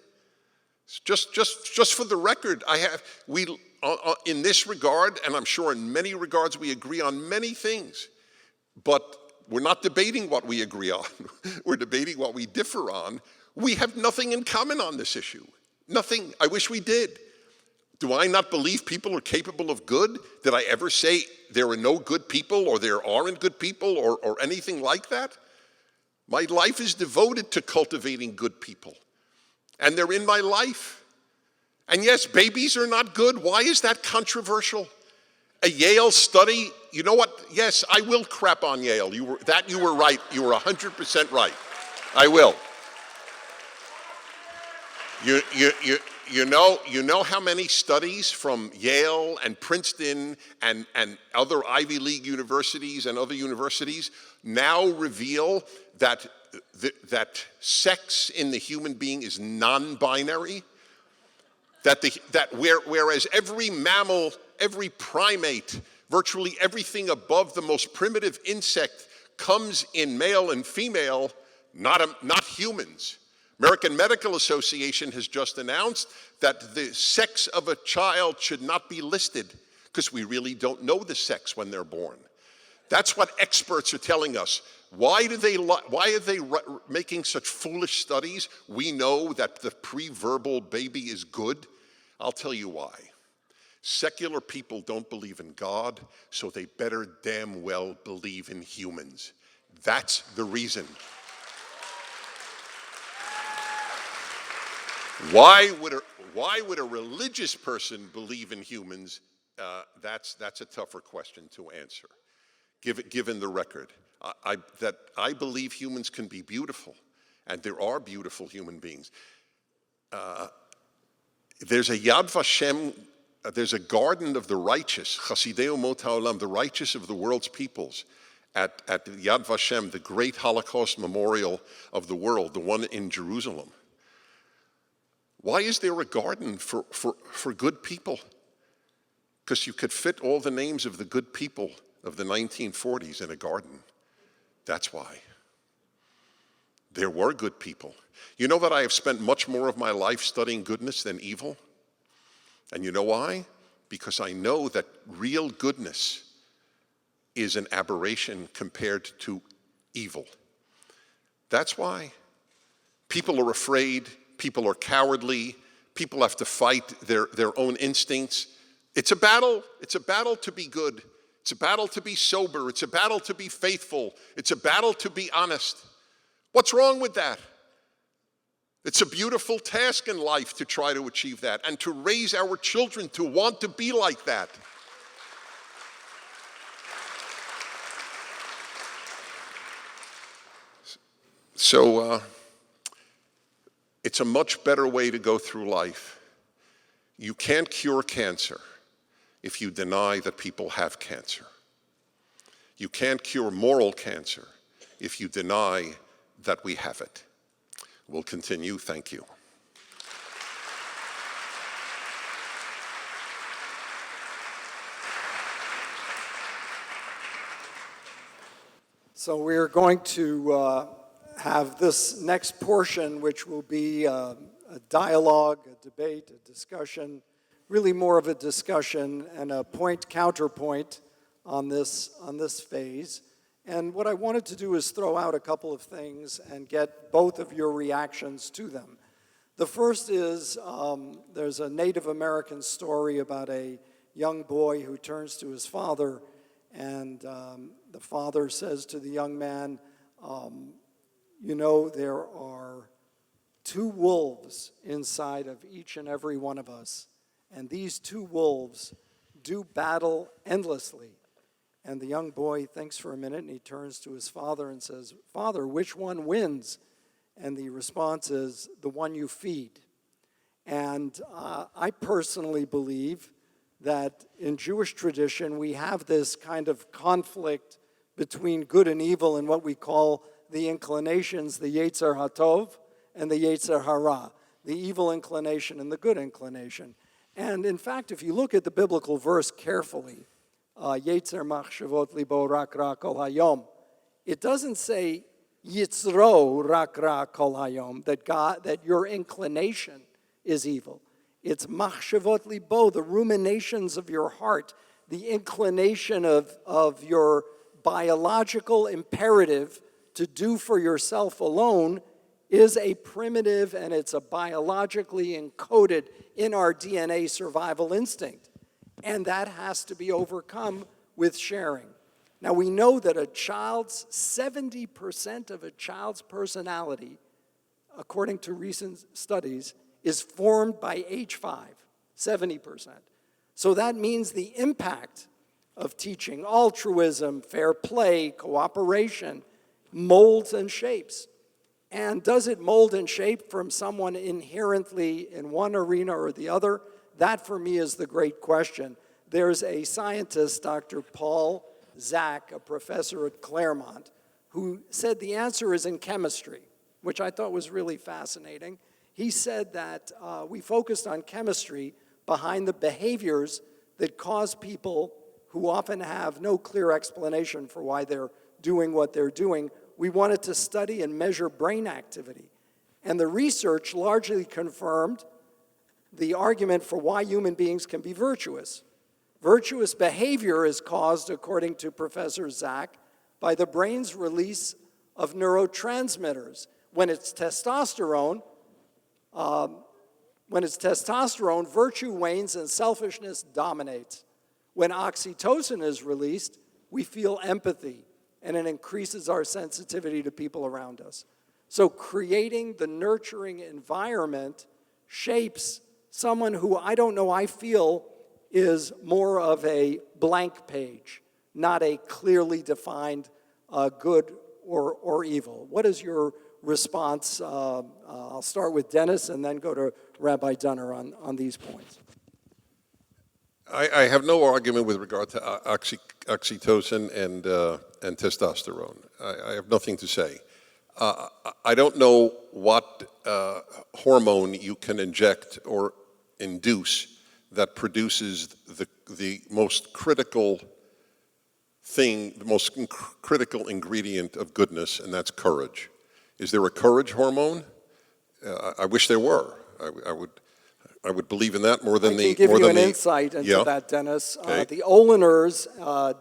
Just for the record, in this regard, and I'm sure in many regards we agree on many things, but we're not debating what we agree on. We're debating what we differ on. We have nothing in common on this issue. Nothing. I wish we did. Do I not believe people are capable of good? Did I ever say there are no good people or there aren't good people or anything like that? My life is devoted to cultivating good people. And they're in my life. And yes, babies are not good. Why is that controversial? A Yale study, you know what? Yes, I will crap on Yale. You were right. You were 100% right. I will. You know how many studies from Yale and Princeton and other Ivy League universities and other universities now reveal that sex in the human being is non-binary? Whereas every mammal, every primate, virtually everything above the most primitive insect comes in male and female, not humans. American Medical Association has just announced that the sex of a child should not be listed because we really don't know the sex when they're born. That's what experts are telling us. Why are they making such foolish studies? We know that the pre-verbal baby is good. I'll tell you why. Secular people don't believe in God, so they better damn well believe in humans. That's the reason. Why would a religious person believe in humans? That's a tougher question to answer, given the record. I believe humans can be beautiful, and there are beautiful human beings. There's a Yad Vashem, there's a garden of the righteous, Chasidei Umot HaOlam, the righteous of the world's peoples, at Yad Vashem, the great Holocaust memorial of the world, the one in Jerusalem. Why is there a garden for good people? Because you could fit all the names of the good people of the 1940s in a garden. That's why. There were good people. You know that I have spent much more of my life studying goodness than evil? And you know why? Because I know that real goodness is an aberration compared to evil. That's why. People are afraid. People are cowardly. People have to fight their own instincts. It's a battle. It's a battle to be good. It's a battle to be sober. It's a battle to be faithful. It's a battle to be honest. What's wrong with that? It's a beautiful task in life to try to achieve that and to raise our children to want to be like that. So it's a much better way to go through life. You can't cure cancer if you deny that people have cancer. You can't cure moral cancer if you deny that we have it. We'll continue. Thank you. So we're going to have this next portion, which will be a dialogue, a debate, a discussion, really more of a discussion and a point-counterpoint on this phase. And what I wanted to do is throw out a couple of things and get both of your reactions to them. The first is there's a Native American story about a young boy who turns to his father, and the father says to the young man, you know, there are two wolves inside of each and every one of us, and these two wolves do battle endlessly. And the young boy thinks for a minute, and he turns to his father and says, "Father, which one wins?" And the response is, "The one you feed." And I personally believe that in Jewish tradition, we have this kind of conflict between good and evil in what we call the inclinations, the Yetzer HaTov and the Yetzer Hara, the evil inclination and the good inclination. And in fact, if you look at the biblical verse carefully, Yetzer machshavot libo rak ra kol hayom, it doesn't say Yitzro rak ra kol hayom, that your inclination is evil. It's machshavot libo, the ruminations of your heart, the inclination of your biological imperative to do for yourself alone is a primitive, and it's a biologically encoded in our DNA survival instinct. And that has to be overcome with sharing. Now we know that 70% of a child's personality, according to recent studies, is formed by age 5, 70%. So that means the impact of teaching altruism, fair play, cooperation, molds and shapes. And does it mold and shape from someone inherently in one arena or the other? That, for me, is the great question. There's a scientist, Dr. Paul Zak, a professor at Claremont, who said the answer is in chemistry, which I thought was really fascinating. He said that we focused on chemistry behind the behaviors that cause people who often have no clear explanation for why they're doing what they're doing. We wanted to study and measure brain activity. And the research largely confirmed the argument for why human beings can be virtuous. Virtuous behavior is caused, according to Professor Zak, by the brain's release of neurotransmitters. When it's testosterone, virtue wanes and selfishness dominates. When oxytocin is released, we feel empathy, and it increases our sensitivity to people around us. So creating the nurturing environment shapes someone who I feel is more of a blank page, not a clearly defined good or evil. What is your response? I'll start with Dennis and then go to Rabbi Dunner on these points. I have no argument with regard to oxytocin and testosterone. I have nothing to say. I don't know what hormone you can inject or induce that produces the most critical thing, the most critical ingredient of goodness, and that's courage. Is there a courage hormone? I wish there were. I would believe in that more than I can give you an insight into that, Dennis. Okay. The Oleners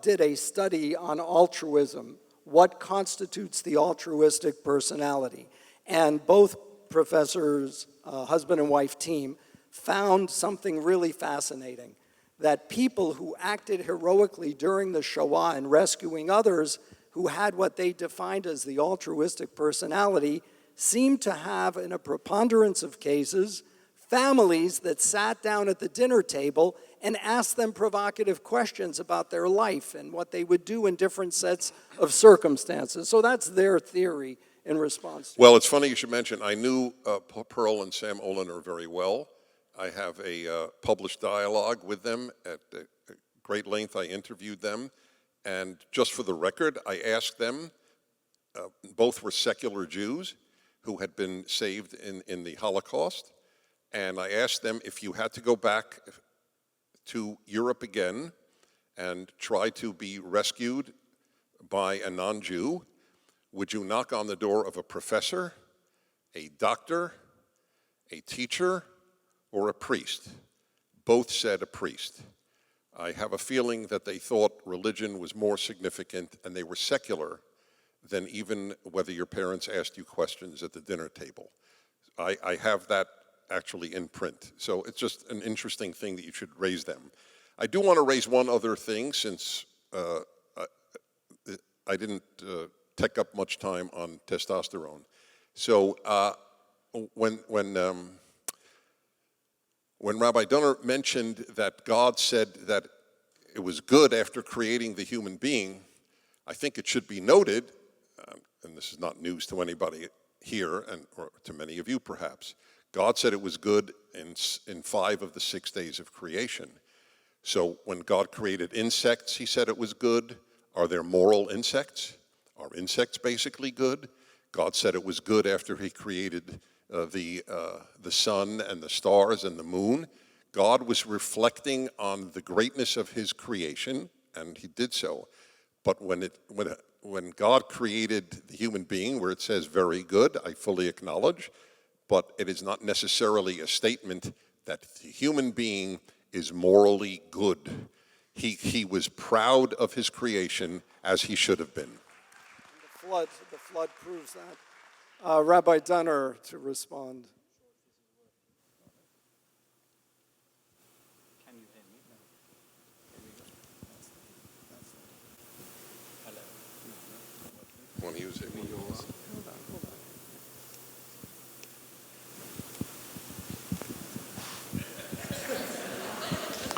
did a study on altruism, what constitutes the altruistic personality. And both professors, husband and wife team, found something really fascinating, that people who acted heroically during the Shoah in rescuing others who had what they defined as the altruistic personality seemed to have, in a preponderance of cases, families that sat down at the dinner table and asked them provocative questions about their life and what they would do in different sets of circumstances. So that's their theory in response to Well, it's funny you should mention, I knew Pearl and Sam Olener very well. I have a published dialogue with them at great length. I interviewed them. And just for the record, I asked them, both were secular Jews who had been saved in the Holocaust. And I asked them, if you had to go back to Europe again and try to be rescued by a non-Jew, would you knock on the door of a professor, a doctor, a teacher, or a priest? Both said a priest. I have a feeling that they thought religion was more significant and they were secular than even whether your parents asked you questions at the dinner table. I have that actually in print. So it's just an interesting thing that you should raise them. I do want to raise one other thing, since I didn't take up much time on testosterone. So when Rabbi Dunner mentioned that God said that it was good after creating the human being, I think it should be noted, and this is not news to anybody here, or to many of you perhaps, God said it was good in 5 of the 6 days of creation. So when God created insects, he said it was good. Are there moral insects? Are insects basically good? God said it was good after he created the sun and the stars and the moon. God was reflecting on the greatness of his creation, and he did so. But when God created the human being, where it says very good, I fully acknowledge, but it is not necessarily a statement that the human being is morally good. He was proud of his creation as he should have been. The flood proves that. Rabbi Dunner to respond. Can you hear me? No. Hello. When he was hitting yours.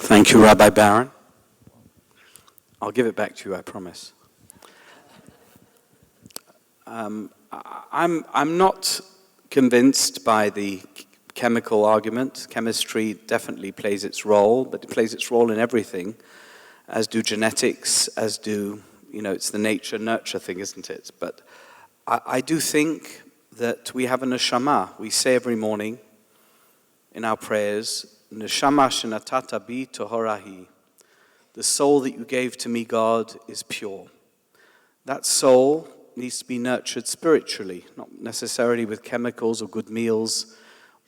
Thank you, Rabbi Baron. I'll give it back to you, I promise. I'm not convinced by the chemical argument. Chemistry definitely plays its role, but it plays its role in everything, as do genetics, as do, it's the nature-nurture thing, isn't it? But I do think that we have a neshama. We say every morning in our prayers, Neshama shenatata bi tohorahi. The soul that you gave to me, God, is pure. That soul needs to be nurtured spiritually, not necessarily with chemicals or good meals,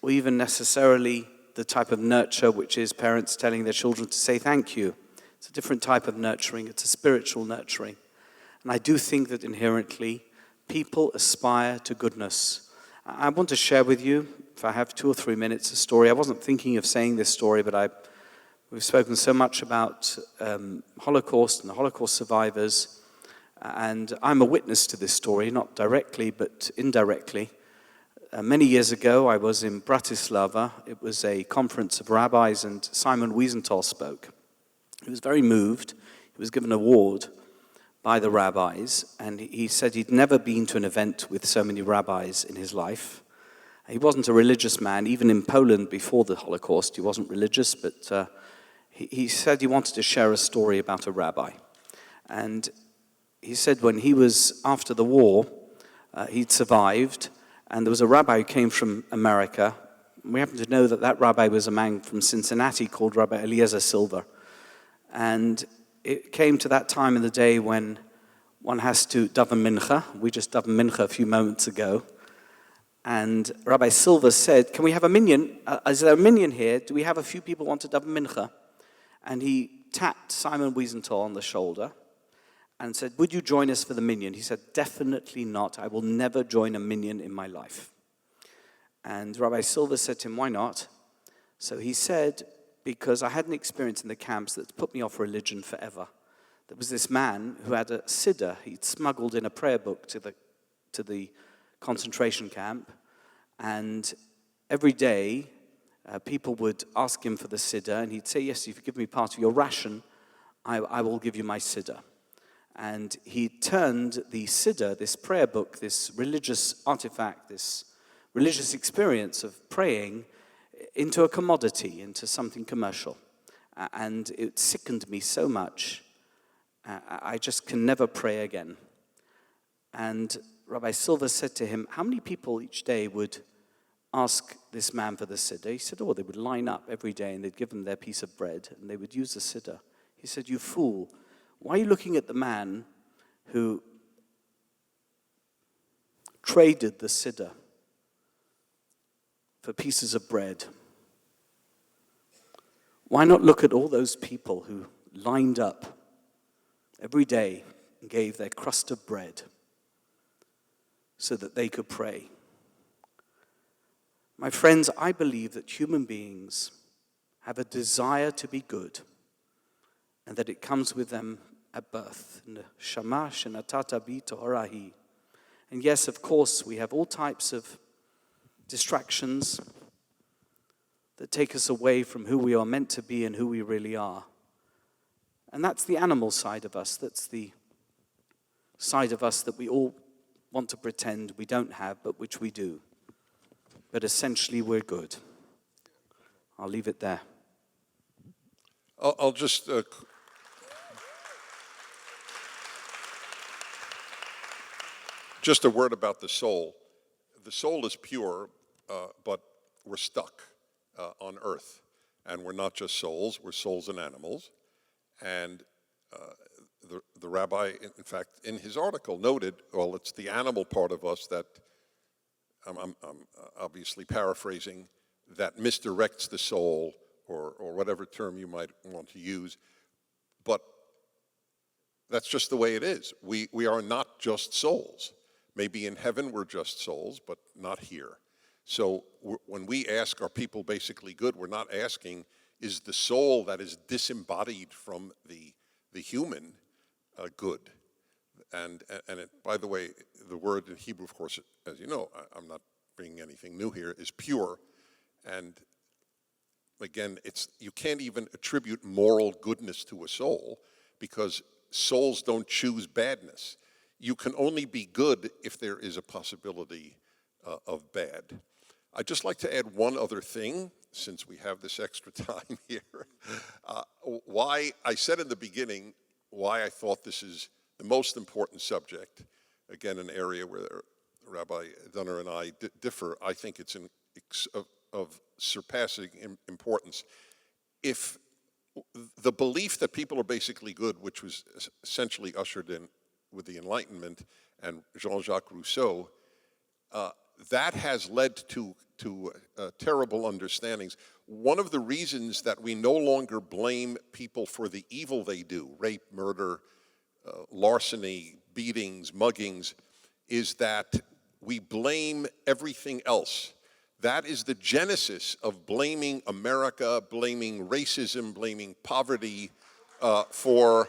or even necessarily the type of nurture which is parents telling their children to say thank you. It's a different type of nurturing. It's a spiritual nurturing. And I do think that inherently people aspire to goodness. I want to share with you, if I have 2 or 3 minutes, a story. I wasn't thinking of saying this story, but we've spoken so much about Holocaust and the Holocaust survivors, and I'm a witness to this story, not directly, but indirectly. Many years ago, I was in Bratislava. It was a conference of rabbis, and Simon Wiesenthal spoke. He was very moved. He was given an award by the rabbis, and he said he'd never been to an event with so many rabbis in his life. He wasn't a religious man. Even in Poland before the Holocaust, he wasn't religious, but he said he wanted to share a story about a rabbi. And he said when he was, after the war, he'd survived, and there was a rabbi who came from America. We happen to know that that rabbi was a man from Cincinnati called Rabbi Eliezer Silver. And it came to that time in the day when one has to daven mincha. We just daven mincha a few moments ago. And Rabbi Silver said, can we have a minyan? Is there a minyan here? Do we have a few people who want to daven mincha? And he tapped Simon Wiesenthal on the shoulder and said, would you join us for the minyan? He said, definitely not. I will never join a minyan in my life. And Rabbi Silver said to him, why not? So he said, because I had an experience in the camps that put me off religion forever. There was this man who had a siddur. He'd smuggled in a prayer book to the concentration camp, and every day people would ask him for the siddur, and he'd say, yes, if you give me part of your ration, I will give you my siddur. And he turned the siddur, this prayer book, this religious artifact, this religious experience of praying, into a commodity, into something commercial. And it sickened me so much, I just can never pray again. And Rabbi Silver said to him, how many people each day would ask this man for the siddur? He said, they would line up every day and they'd give him their piece of bread and they would use the siddur. He said, you fool, why are you looking at the man who traded the siddur for pieces of bread? Why not look at all those people who lined up every day and gave their crust of bread so that they could pray? My friends, I believe that human beings have a desire to be good and that it comes with them at birth. Neshama shenatata bi tohorahi. And yes, of course, we have all types of distractions that take us away from who we are meant to be and who we really are. And that's the animal side of us. That's the side of us that we all want to pretend we don't have, but which we do. But essentially, we're good. I'll leave it there. I'll just just a word about the soul. The soul is pure, but we're stuck on earth. And we're not just souls, we're souls and animals. And the rabbi, in fact, in his article noted, well, it's the animal part of us that I'm obviously paraphrasing, that misdirects the soul, or whatever term you might want to use, but that's just the way it is. We are not just souls. Maybe in heaven we're just souls, but not here. So when we ask, are people basically good, we're not asking, is the soul that is disembodied from the human good? And by the way, the word in Hebrew, of course, as you know, I'm not bringing anything new here, is pure. And again, you can't even attribute moral goodness to a soul, because souls don't choose badness. You can only be good if there is a possibility of bad. I'd just like to add one other thing, since we have this extra time here. Why I said in the beginning why I thought this is the most important subject, again, an area where Rabbi Dunner and I differ. I think it's of surpassing importance. If the belief that people are basically good, which was essentially ushered in with the Enlightenment and Jean-Jacques Rousseau, that has led to terrible understandings. One of the reasons that we no longer blame people for the evil they do, rape, murder, larceny, beatings, muggings, is that we blame everything else. That is the genesis of blaming America, blaming racism, blaming poverty for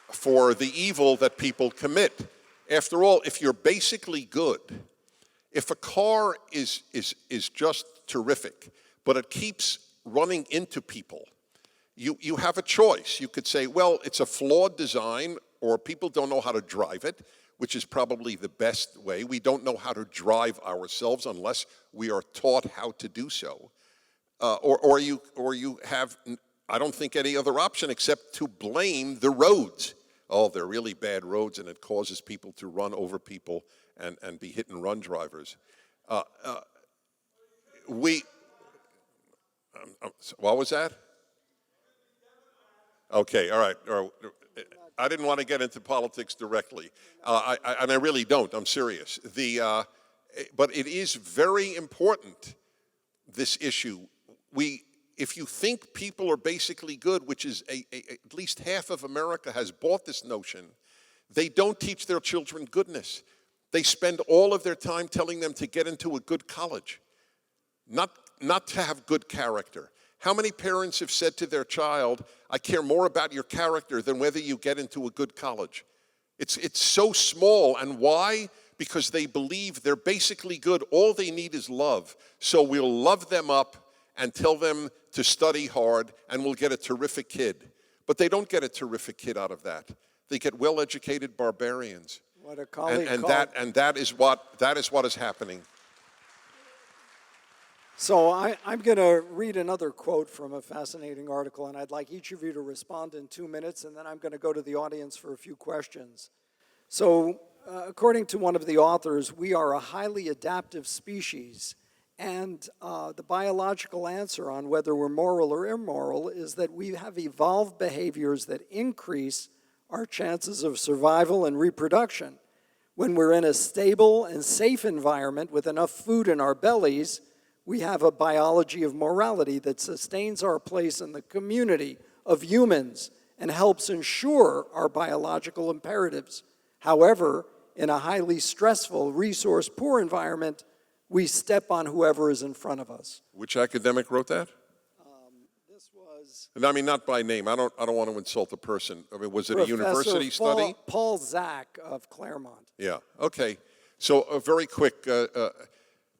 the evil that people commit. After all, if you're basically good, if a car is just terrific, but it keeps running into people, you have a choice. You could say, well, it's a flawed design, or people don't know how to drive it, which is probably the best way. We don't know how to drive ourselves unless we are taught how to do so. Or you have, I don't think, any other option except to blame the roads. Oh, they're really bad roads, and it causes people to run over people and be hit-and-run drivers. What was that? Okay, all right. I didn't want to get into politics directly, and I really don't. I'm serious. But it is very important, this issue. If you think people are basically good, which is at least half of America has bought this notion, they don't teach their children goodness. They spend all of their time telling them to get into a good college, not to have good character. How many parents have said to their child, I care more about your character than whether you get into a good college? It's so small, and why? Because they believe they're basically good. All they need is love. So we'll love them up and tell them to study hard, and we'll get a terrific kid. But they don't get a terrific kid out of that. They get well-educated barbarians. What a colleague that is what is happening. So I'm going to read another quote from a fascinating article, and I'd like each of you to respond in 2 minutes, and then I'm going to go to the audience for a few questions. So according to one of the authors, we are a highly adaptive species, and the biological answer on whether we're moral or immoral is that we have evolved behaviors that increase our chances of survival and reproduction. When we're in a stable and safe environment with enough food in our bellies, we have a biology of morality that sustains our place in the community of humans and helps ensure our biological imperatives. However, in a highly stressful, resource-poor environment, we step on whoever is in front of us. Which academic wrote that? This was... And I mean, not by name. I don't want to insult a person. I mean, was it a university study? Paul Zak of Claremont. Yeah, okay. So very quick,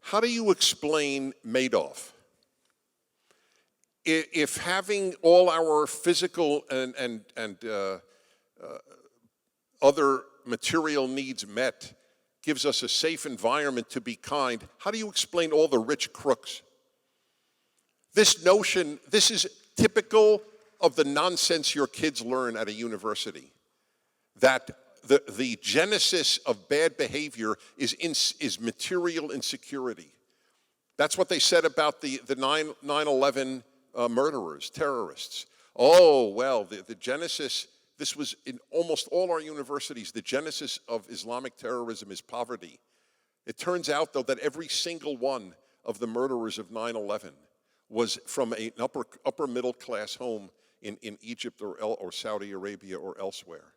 how do you explain Madoff? If having all our physical and other material needs met gives us a safe environment to be kind, how do you explain all the rich crooks? This notion, this is typical of the nonsense your kids learn at a university, that the genesis of bad behavior is material insecurity. That's what they said about the 9/11 murderers, terrorists. Oh, well, the genesis, this was in almost all our universities, the genesis of Islamic terrorism is poverty. It turns out, though, that every single one of the murderers of 9/11 was from an upper middle class home in Egypt or Saudi Arabia or elsewhere.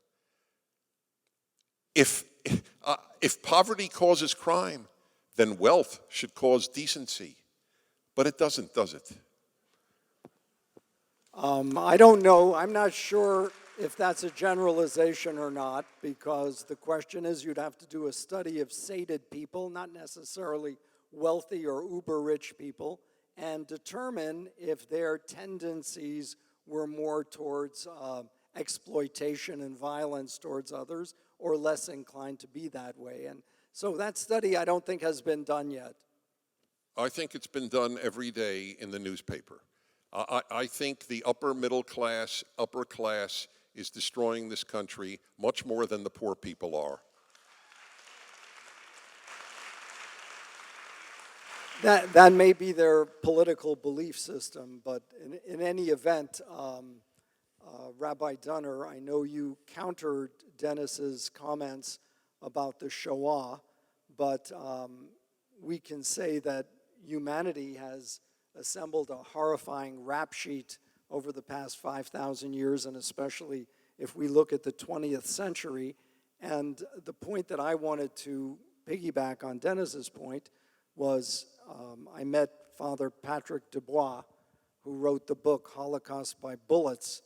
If poverty causes crime, then wealth should cause decency. But it doesn't, does it? I don't know. I'm not sure if that's a generalization or not, because the question is you'd have to do a study of sated people, not necessarily wealthy or uber-rich people, and determine if their tendencies were more towards exploitation and violence towards others or less inclined to be that way. And so that study I don't think has been done yet. I think it's been done every day in the newspaper. I think the upper middle class, upper class is destroying this country much more than the poor people are. That may be their political belief system, but in any event, Rabbi Dunner, I know you countered Dennis's comments about the Shoah, but we can say that humanity has assembled a horrifying rap sheet over the past 5,000 years, and especially if we look at the 20th century. And the point that I wanted to piggyback on Dennis's point was I met Father Patrick Dubois, who wrote the book Holocaust by Bullets,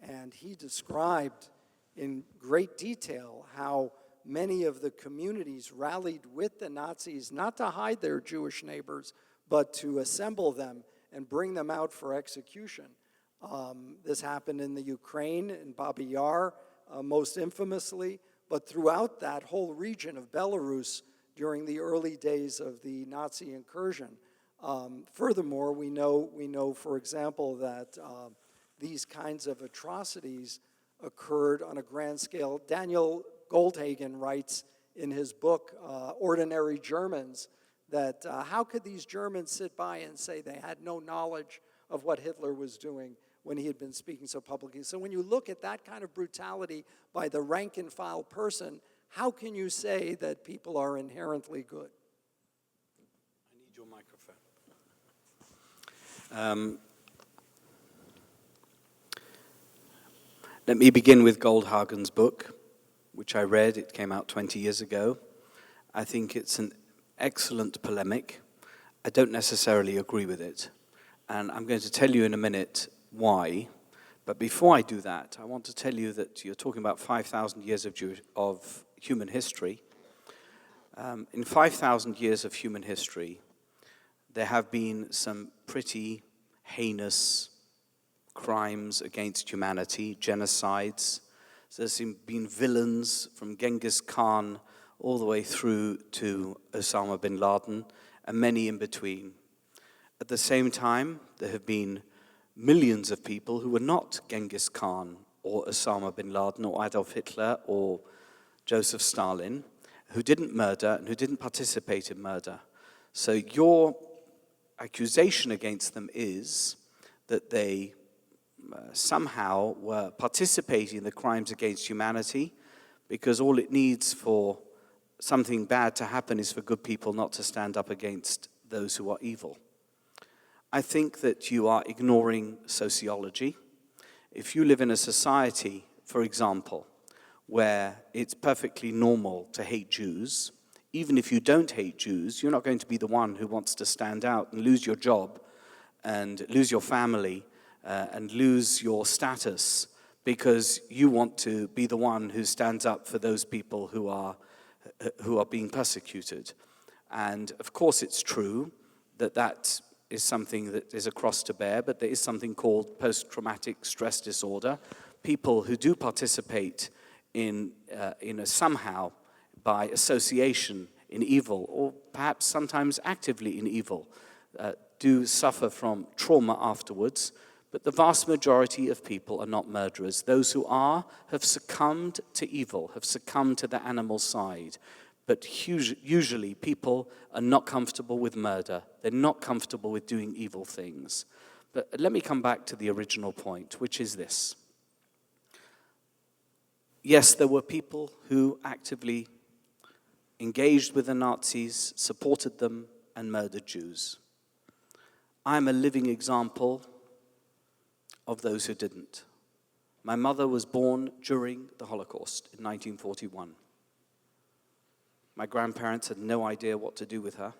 and he described in great detail how many of the communities rallied with the Nazis, not to hide their Jewish neighbors, but to assemble them and bring them out for execution. This happened in the Ukraine, in Babi Yar, most infamously, but throughout that whole region of Belarus during the early days of the Nazi incursion. Furthermore, we know, for example, that these kinds of atrocities occurred on a grand scale. Daniel Goldhagen writes in his book, Ordinary Germans, that how could these Germans sit by and say they had no knowledge of what Hitler was doing when he had been speaking so publicly? So when you look at that kind of brutality by the rank and file person, how can you say that people are inherently good? I need your microphone. Let me begin with Goldhagen's book, which I read. It came out 20 years ago. I think it's an excellent polemic. I don't necessarily agree with it. And I'm going to tell you in a minute why. But before I do that, I want to tell you that you're talking about 5,000 years of human history. In 5,000 years of human history, there have been some pretty heinous crimes against humanity, genocides. There's been villains from Genghis Khan all the way through to Osama bin Laden, and many in between. At the same time, there have been millions of people who were not Genghis Khan or Osama bin Laden or Adolf Hitler or Joseph Stalin, who didn't murder and who didn't participate in murder. So your accusation against them is that they somehow were participating in the crimes against humanity, because all it needs for something bad to happen is for good people not to stand up against those who are evil. I think that you are ignoring sociology. If you live in a society, for example, where it's perfectly normal to hate Jews, even if you don't hate Jews, you're not going to be the one who wants to stand out and lose your job and lose your family and lose your status because you want to be the one who stands up for those people who are being persecuted. And of course it's true that that is something that is a cross to bear, but there is something called post-traumatic stress disorder. People who do participate in a somehow by association in evil, or perhaps sometimes actively in evil, do suffer from trauma afterwards. But the vast majority of people are not murderers. Those who are have succumbed to evil, have succumbed to the animal side. But usually people are not comfortable with murder. They're not comfortable with doing evil things. But let me come back to the original point, which is this. Yes, there were people who actively engaged with the Nazis, supported them, and murdered Jews. I'm a living example of those who didn't. My mother was born during the Holocaust in 1941. My grandparents had no idea what to do with her,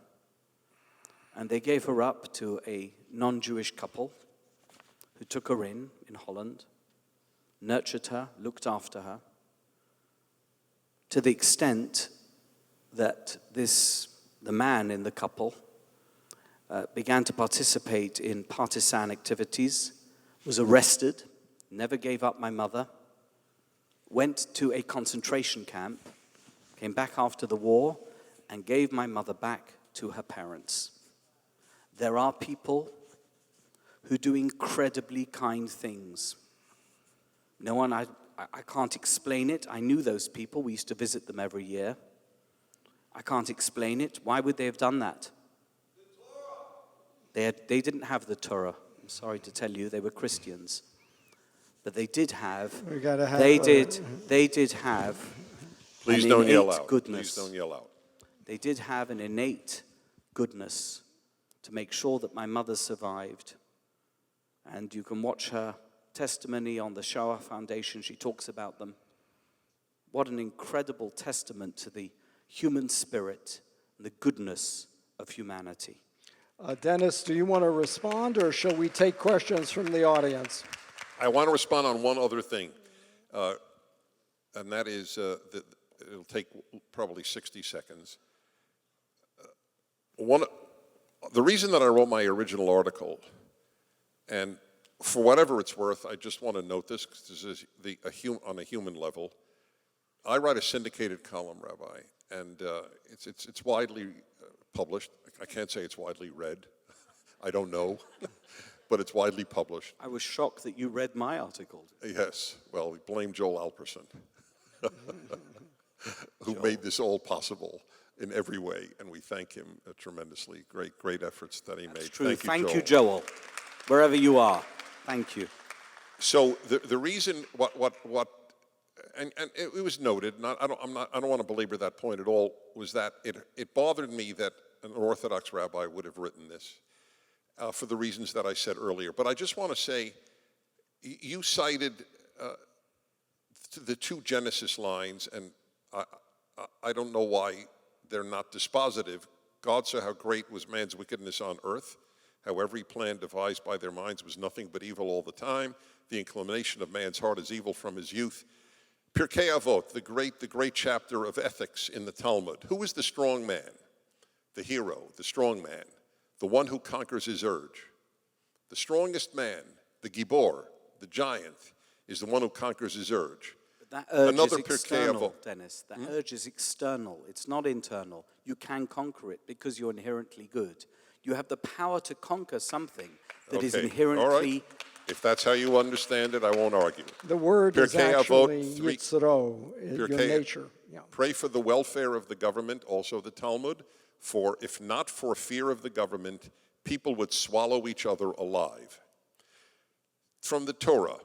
and they gave her up to a non-Jewish couple who took her in Holland, nurtured her, looked after her, to the extent that the man in the couple began to participate in partisan activities, was arrested, never gave up my mother, went to a concentration camp, came back after the war, and gave my mother back to her parents. There are people who do incredibly kind things. No one, I can't explain it. I knew those people. We used to visit them every year. I can't explain it. Why would they have done that? They didn't have the Torah. I'm sorry to tell you, they were Christians. But they did have, they did have Please an don't yell innate out. goodness. Please don't yell out. They did have an innate goodness to make sure that my mother survived. And you can watch her testimony on the Shoah Foundation. She talks about them. What an incredible testament to the human spirit and the goodness of humanity. Dennis, do you want to respond, or shall we take questions from the audience? I want to respond on one other thing, and that is that it'll take probably 60 seconds. The reason that I wrote my original article, and for whatever it's worth, I just want to note this, because this is on a human level. I write a syndicated column, Rabbi, and it's widely published. I can't say it's widely read. I don't know, but it's widely published. I was shocked that you read my article. Yes, well, we blame Joel Alperson, who made this all possible in every way, and we thank him tremendously. Great efforts that he made. True. Thank you, Joel, wherever you are. Thank you. So the reason and it was noted, and I don't want to belabor that point at all, was that it bothered me that an Orthodox rabbi would have written this for the reasons that I said earlier. But I just want to say, you cited the two Genesis lines, and I don't know why they're not dispositive. God saw how great was man's wickedness on earth, how every plan devised by their minds was nothing but evil all the time. The inclination of man's heart is evil from his youth. Pirkei Avot, the great chapter of ethics in the Talmud. Who is the strong man? The hero, the strong man, the one who conquers his urge. The strongest man, the Gibor, the giant, is the one who conquers his urge. But that urge Another is external, Dennis. That urge is external. It's not internal. You can conquer it because you're inherently good. You have the power to conquer something that is inherently... All right. If that's how you understand it, I won't argue. The word is Pirkei actually Avot, yitzro, your nature. Yeah. Pray for the welfare of the government, also the Talmud, for if not for fear of the government, people would swallow each other alive. From the Torah,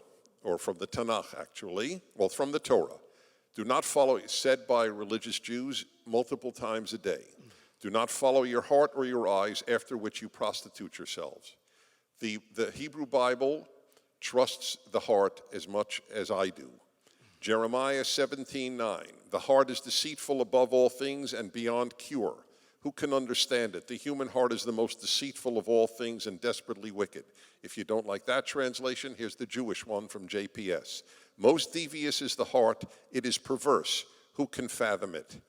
or from the Tanakh actually, well, from the Torah, do not follow, said by religious Jews multiple times a day, do not follow your heart or your eyes, after which you prostitute yourselves. The Hebrew Bible trusts the heart as much as I do. Jeremiah 17:9, the heart is deceitful above all things and beyond cure. Who can understand it? The human heart is the most deceitful of all things and desperately wicked. If you don't like that translation, here's the Jewish one from JPS. Most devious is the heart, it is perverse. Who can fathom it?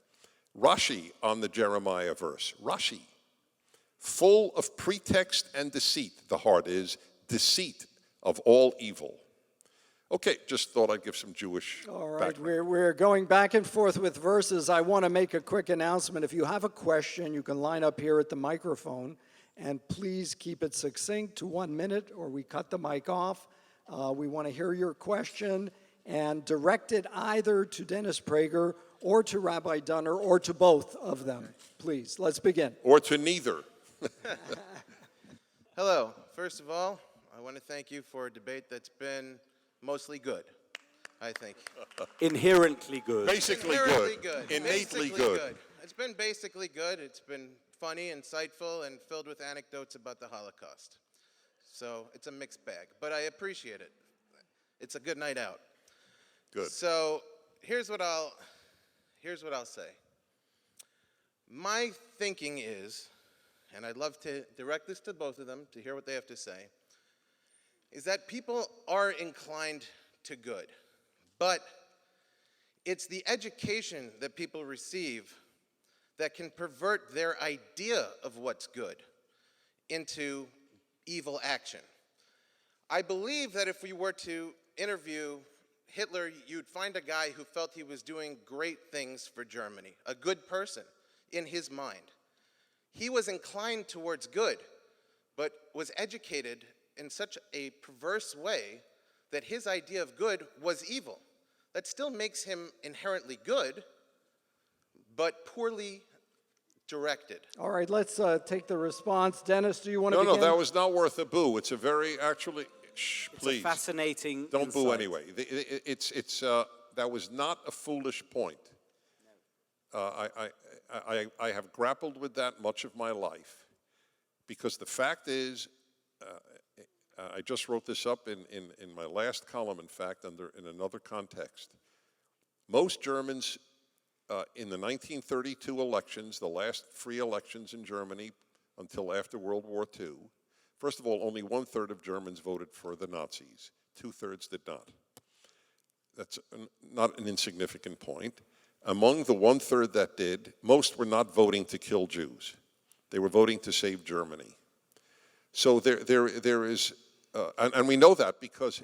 Rashi on the Jeremiah verse. Rashi. Full of pretext and deceit, the heart is, deceit of all evil. Okay, just thought I'd give some Jewish background. We're going back and forth with verses. I want to make a quick announcement. If you have a question, you can line up here at the microphone, and please keep it succinct to 1 minute, or we cut the mic off. We want to hear your question, and direct it either to Dennis Prager or to Rabbi Dunner or to both of them. Please, let's begin. Or to neither. Hello. First of all, I want to thank you for a debate that's been mostly good, I think. Inherently good. Basically Inherently good. good. Innately Basically good. It's been basically good. It's been funny, insightful, and filled with anecdotes about the Holocaust. So it's a mixed bag, but I appreciate it. It's a good night out. Good. So here's what I'll say. My thinking is, and I'd love to direct this to both of them to hear what they have to say, is that people are inclined to good, but it's the education that people receive that can pervert their idea of what's good into evil action. I believe that if we were to interview Hitler, you'd find a guy who felt he was doing great things for Germany, a good person in his mind. He was inclined towards good, but was educated in such a perverse way that his idea of good was evil. That still makes him inherently good, but poorly directed. All right, let's take the response. Dennis, do you want to No, begin? that was not worth a boo. It's a very, actually, It's please. a fascinating Don't boo insight. anyway. That was not a foolish point. I have grappled with that much of my life, because the fact is, I just wrote this up in my last column, in fact, in another context. Most Germans in the 1932 elections, the last free elections in Germany until after World War II, first of all, only 1/3 of Germans voted for the Nazis. 2/3 did not. That's not an insignificant point. Among the 1/3 that did, most were not voting to kill Jews. They were voting to save Germany. So there is, and we know that because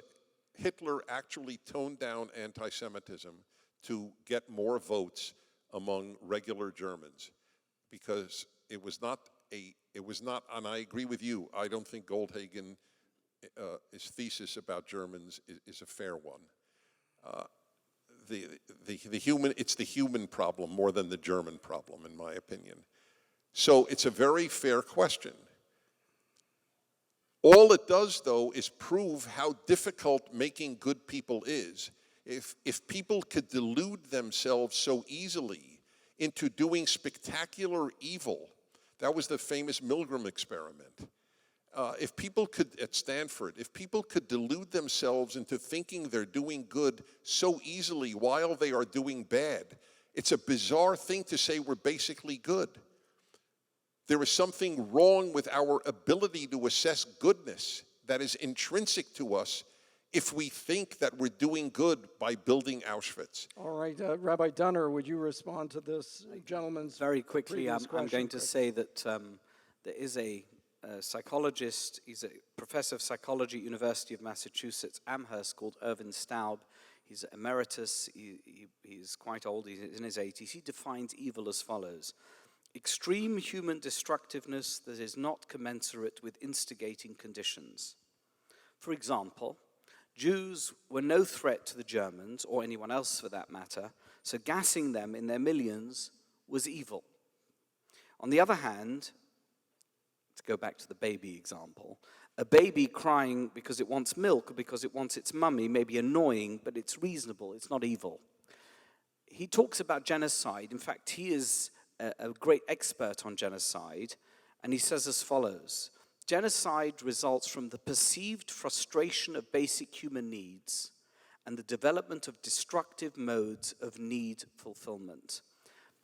Hitler actually toned down anti-Semitism to get more votes among regular Germans, because it was not, and I agree with you, I don't think Goldhagen, his thesis about Germans is a fair one. It's the human problem more than the German problem, in my opinion. So it's a very fair question. All it does, though, is prove how difficult making good people is. If people could delude themselves so easily into doing spectacular evil, that was the famous Milgram experiment. If people could, at Stanford, if people could delude themselves into thinking they're doing good so easily while they are doing bad, it's a bizarre thing to say we're basically good. There is something wrong with our ability to assess goodness that is intrinsic to us if we think that we're doing good by building Auschwitz. All right, Rabbi Dunner, would you respond to this gentleman's Very quickly, previous I'm question? going to say that there is a psychologist, he's a professor of psychology at University of Massachusetts, Amherst, called Irvin Staub. He's emeritus, he's quite old, he's in his 80s. He defines evil as follows: extreme human destructiveness that is not commensurate with instigating conditions. For example, Jews were no threat to the Germans, or anyone else for that matter, so gassing them in their millions was evil. On the other hand, to go back to the baby example, a baby crying because it wants milk or because it wants its mummy may be annoying, but it's reasonable, it's not evil. He talks about genocide. In fact, he is a great expert on genocide, and he says as follows: genocide results from the perceived frustration of basic human needs and the development of destructive modes of need fulfillment.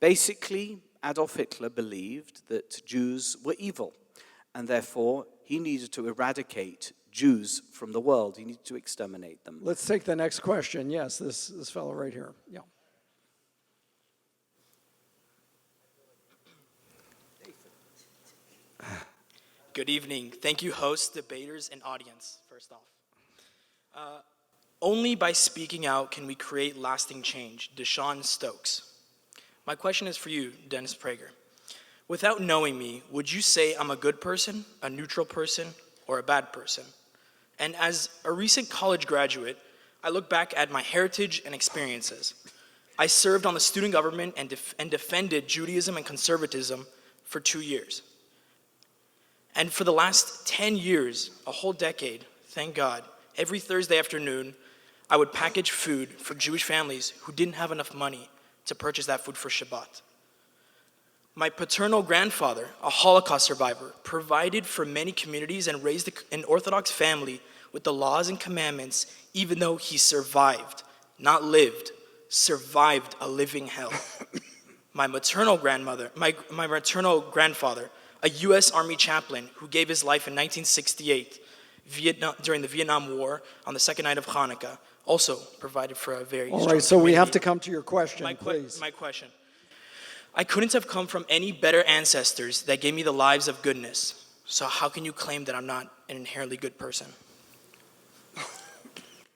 Basically, Adolf Hitler believed that Jews were evil, and therefore he needed to eradicate Jews from the world. He needed to exterminate them. Let's take the next question. Yes, this fellow right here. Yeah. Good evening. Thank you, hosts, debaters, and audience, first off. Only by speaking out can we create lasting change. Deshaun Stokes. My question is for you, Dennis Prager. Without knowing me, would you say I'm a good person, a neutral person, or a bad person? And as a recent college graduate, I look back at my heritage and experiences. I served on the student government and defended Judaism and conservatism for 2 years. And for the last 10 years, a whole decade, thank God, every Thursday afternoon, I would package food for Jewish families who didn't have enough money to purchase that food for Shabbat. My paternal grandfather, a Holocaust survivor, provided for many communities and raised an Orthodox family with the laws and commandments, even though he survived, not lived, survived a living hell. My maternal grandfather, a U.S. Army chaplain who gave his life in 1968 during the Vietnam War on the second night of Hanukkah, also provided for a very All strong right, so we have community. to come to your question, please. My question. I couldn't have come from any better ancestors that gave me the lives of goodness. So how can you claim that I'm not an inherently good person?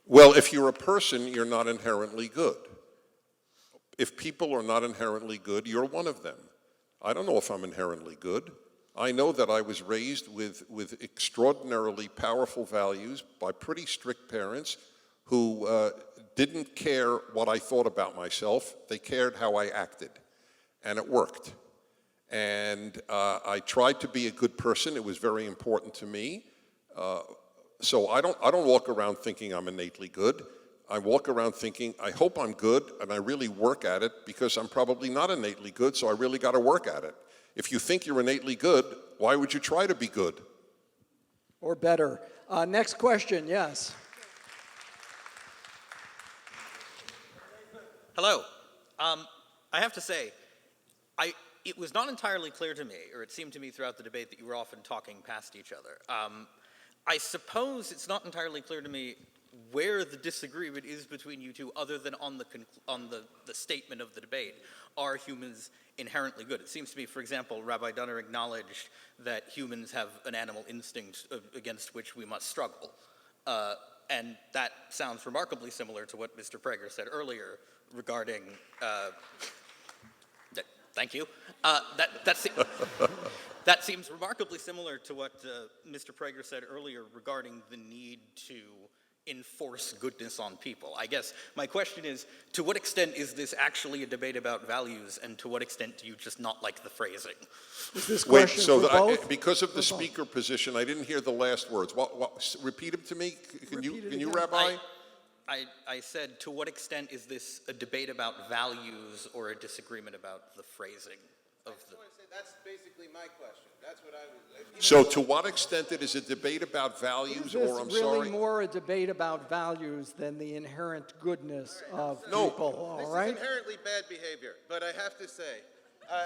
Well, if you're a person, you're not inherently good. If people are not inherently good, you're one of them. I don't know if I'm inherently good. I know that I was raised with extraordinarily powerful values by pretty strict parents who didn't care what I thought about myself. They cared how I acted. And it worked. And I tried to be a good person. It was very important to me. So I don't walk around thinking I'm innately good. I walk around thinking, I hope I'm good, and I really work at it because I'm probably not innately good, so I really got to work at it. If you think you're innately good, why would you try to be good? Or better. Next question, yes. Hello. I have to say, it was not entirely clear to me, or it seemed to me throughout the debate, that you were often talking past each other. I suppose it's not entirely clear to me where the disagreement is between you two, other than on the statement of the debate. Are humans inherently good? It seems to me, for example, Rabbi Dunner acknowledged that humans have an animal instinct against which we must struggle. And that sounds remarkably similar to what Mr. Prager said earlier regarding, thank you, that seems remarkably similar to what Mr. Prager said earlier regarding the need to enforce goodness on people. I guess my question is, to what extent is this actually a debate about values, and to what extent do you just not like the phrasing? Is this Wait, question so for both? because of the speaker position, I didn't hear the last words. Repeat them to me. Can you, again. Rabbi? I said, to what extent is this a debate about values or a disagreement about the phrasing of the... That's basically my question. That's what I was... So to what extent it is a debate about values, Is this or I'm really sorry? more a debate about values than the inherent goodness of No. people, all This right? is inherently bad behavior, but I have to say,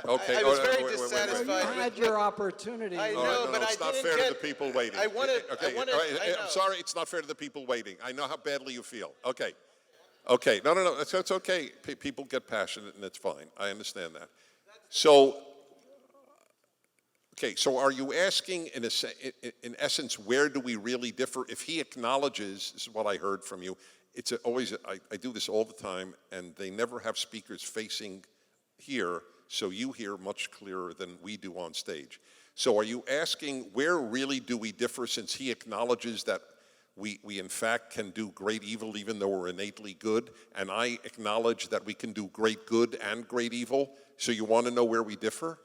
Okay, I was oh, very wait. dissatisfied You had with... your opportunity. I No, know, no, but it's I not didn't fair to get- the people waiting. I wanted... Okay, I know. I'm sorry, it's not fair to the people waiting. I know how badly you feel. Okay. Okay, no, it's okay. People get passionate, and it's fine. I understand that. So, okay, so are you asking, in essence, where do we really differ? If he acknowledges, this is what I heard from you, it's always, I do this all the time, and they never have speakers facing here, so you hear much clearer than we do on stage. So are you asking, where really do we differ, since he acknowledges that we in fact can do great evil even though we're innately good, and I acknowledge that we can do great good and great evil? So you want to know where we differ?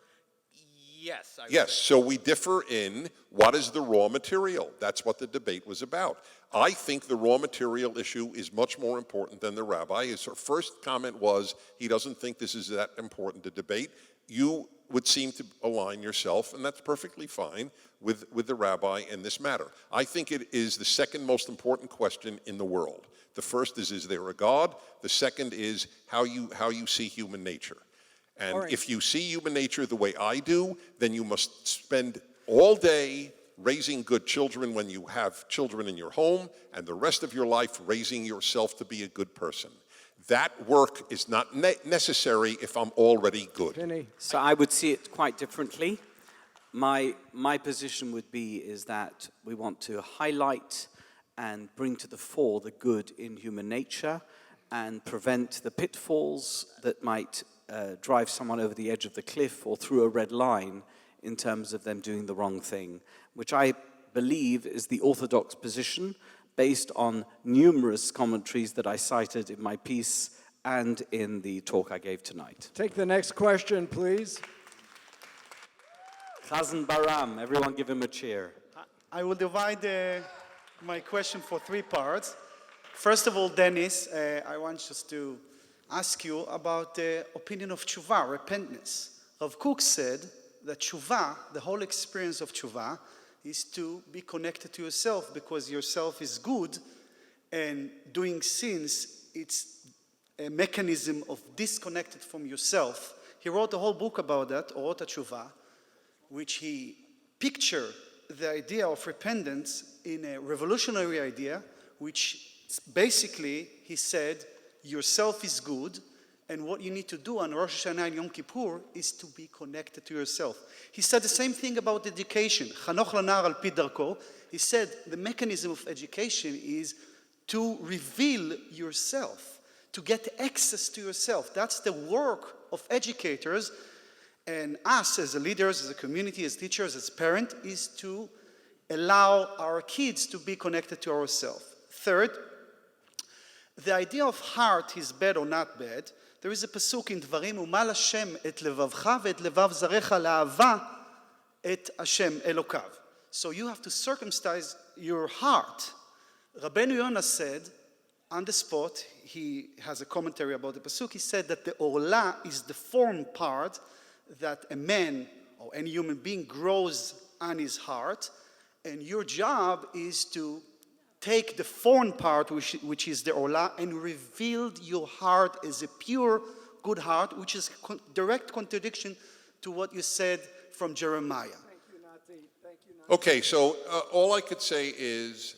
Yes. Yes, so we differ in what is the raw material. That's what the debate was about. I think the raw material issue is much more important than the rabbi. His first comment was he doesn't think this is that important to debate. You would seem to align yourself, and that's perfectly fine, with the rabbi in this matter. I think it is the second most important question in the world. The first is there a God? The second is how you see human nature. And right. if you see human nature the way I do, then you must spend all day raising good children when you have children in your home, and the rest of your life raising yourself to be a good person. That work is not necessary if I'm already good. Pini. So I would see it quite differently. My position would be is that we want to highlight and bring to the fore the good in human nature and prevent the pitfalls that might drive someone over the edge of the cliff or through a red line in terms of them doing the wrong thing, which I believe is the orthodox position based on numerous commentaries that I cited in my piece and in the talk I gave tonight. Take the next question, please. Saban Baron, everyone give him a cheer. I will divide my question for three parts. First of all, Dennis, I want just to ask you about the opinion of tshuva, repentance. Rav Kook said that tshuva, the whole experience of tshuva, is to be connected to yourself because yourself is good, and doing sins, it's a mechanism of disconnected from yourself. He wrote a whole book about that, Orot HaTshuva, which he pictured the idea of repentance in a revolutionary idea, which basically, he said, yourself is good, and what you need to do on Rosh Hashanah and Yom Kippur is to be connected to yourself. He said the same thing about education. Chanoch lanar al pi darko. He said the mechanism of education is to reveal yourself, to get access to yourself. That's the work of educators, and us as leaders, as a community, as teachers, as parents, is to allow our kids to be connected to ourselves. Third, the idea of heart is bad or not bad. There is a pasuk in Dvarim, Umal Hashem et levavcha ve'et levav zarecha la'ava et Hashem Elokav. So you have to circumcise your heart. Rabbeinu Yonah said, on the spot, he has a commentary about the pasuk, he said that the orla is the form part that a man or any human being grows on his heart, and your job is to take the foreign part, which is the orla, and reveal your heart as a pure, good heart, which is a direct contradiction to what you said from Jeremiah. Thank you, Nati. Thank you, Nati. Okay, so all I could say is,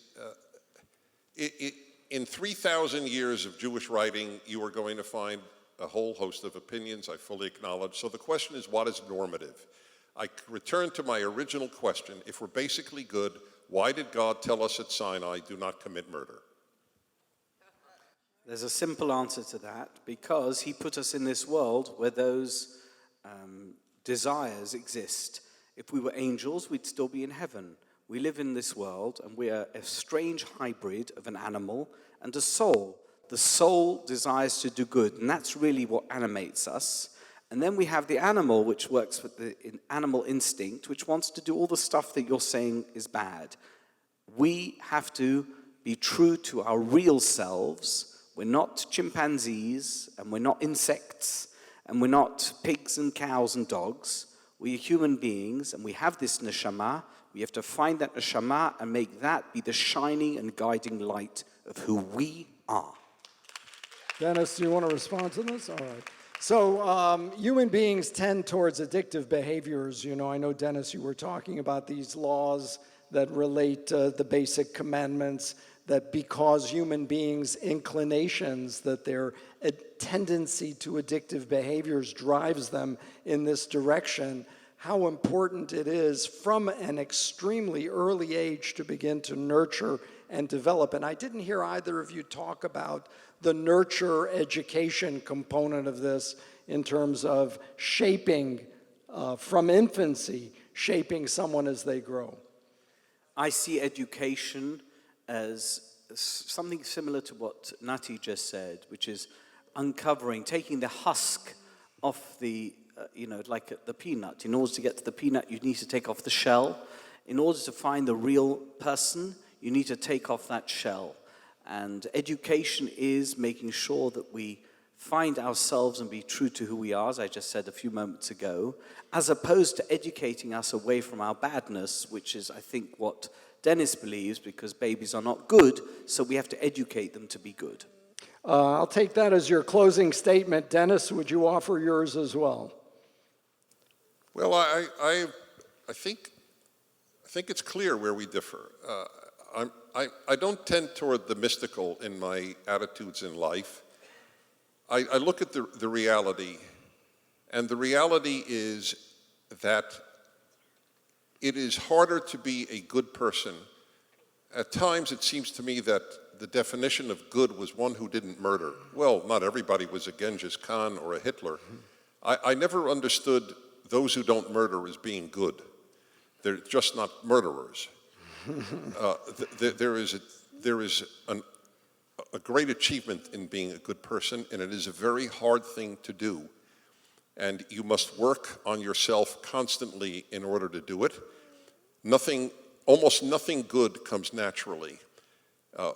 in 3,000 years of Jewish writing, you are going to find a whole host of opinions, I fully acknowledge. So the question is, what is normative? I return to my original question. If we're basically good, why did God tell us at Sinai, do not commit murder? There's a simple answer to that, because he put us in this world where those desires exist. If we were angels, we'd still be in heaven. We live in this world, and we are a strange hybrid of an animal and a soul. The soul desires to do good, and that's really what animates us. And then we have the animal, which works with the animal instinct, which wants to do all the stuff that you're saying is bad. We have to be true to our real selves. We're not chimpanzees, and we're not insects, and we're not pigs and cows and dogs. We are human beings, and we have this neshama. We have to find that neshama and make that be the shining and guiding light of who we are. Dennis, do you want to respond to this? All right. So human beings tend towards addictive behaviors. You know, I know, Dennis, you were talking about these laws that relate to the basic commandments, that because human beings' inclinations, that their tendency to addictive behaviors drives them in this direction, how important it is from an extremely early age to begin to nurture and develop. And I didn't hear either of you talk about the nurture education component of this in terms of shaping from infancy, shaping someone as they grow. I see education as something similar to what Nati just said, which is uncovering, taking the husk off the, like the peanut. In order to get to the peanut, you need to take off the shell. In order to find the real person, you need to take off that shell. And education is making sure that we find ourselves and be true to who we are, as I just said a few moments ago, as opposed to educating us away from our badness, which is, I think, what Dennis believes, because babies are not good, so we have to educate them to be good. I'll take that as your closing statement. Dennis, would you offer yours as well? Well, I think it's clear where we differ. I don't tend toward the mystical in my attitudes in life. I look at the reality, and the reality is that it is harder to be a good person. At times it seems to me that the definition of good was one who didn't murder. Well, not everybody was a Genghis Khan or a Hitler. I never understood those who don't murder as being good. They're just not murderers. There is a great achievement in being a good person, and it is a very hard thing to do. And you must work on yourself constantly in order to do it. Almost nothing good comes naturally.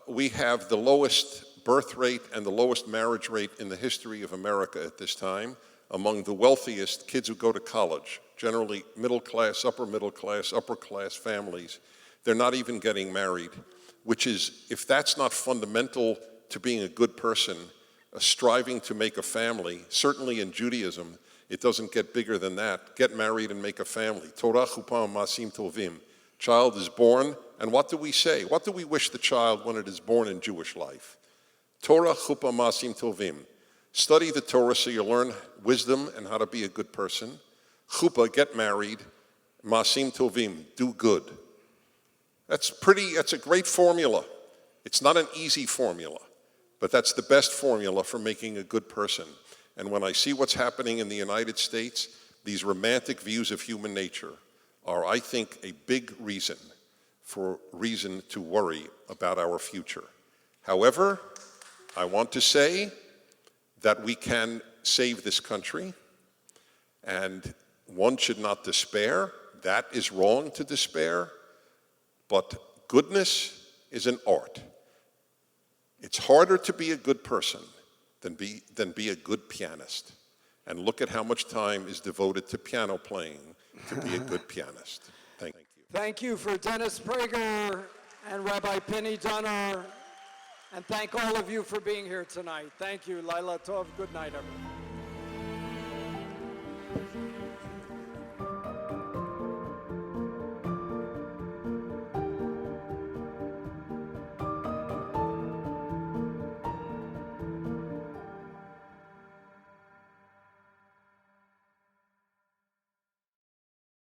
We have the lowest birth rate and the lowest marriage rate in the history of America at this time. among the wealthiest kids who go to college, generally middle class, upper class families, they're not even getting married, which is, if that's not fundamental to being a good person, striving to make a family, certainly in Judaism, it doesn't get bigger than that. Get married and make a family. Torah chuppah masim tovim. Child is born, and what do we say? What do we wish the child when it is born in Jewish life? Torah chuppah masim tovim. Study the Torah so you learn wisdom and how to be a good person. Chuppah, get married. Masim tovim, do good. That's a great formula. It's not an easy formula, but that's the best formula for making a good person. And when I see what's happening in the United States, these romantic views of human nature are, I think, a big reason to worry about our future. However, I want to say that we can save this country, and one should not despair. That is wrong to despair, but goodness is an art. It's harder to be a good person than be a good pianist. And look at how much time is devoted to piano playing to be a good pianist. Thank you. Thank you for Dennis Prager and Rabbi Pini Dunner. And thank all of you for being here tonight. Thank you. Laila Tov. Good night, everyone.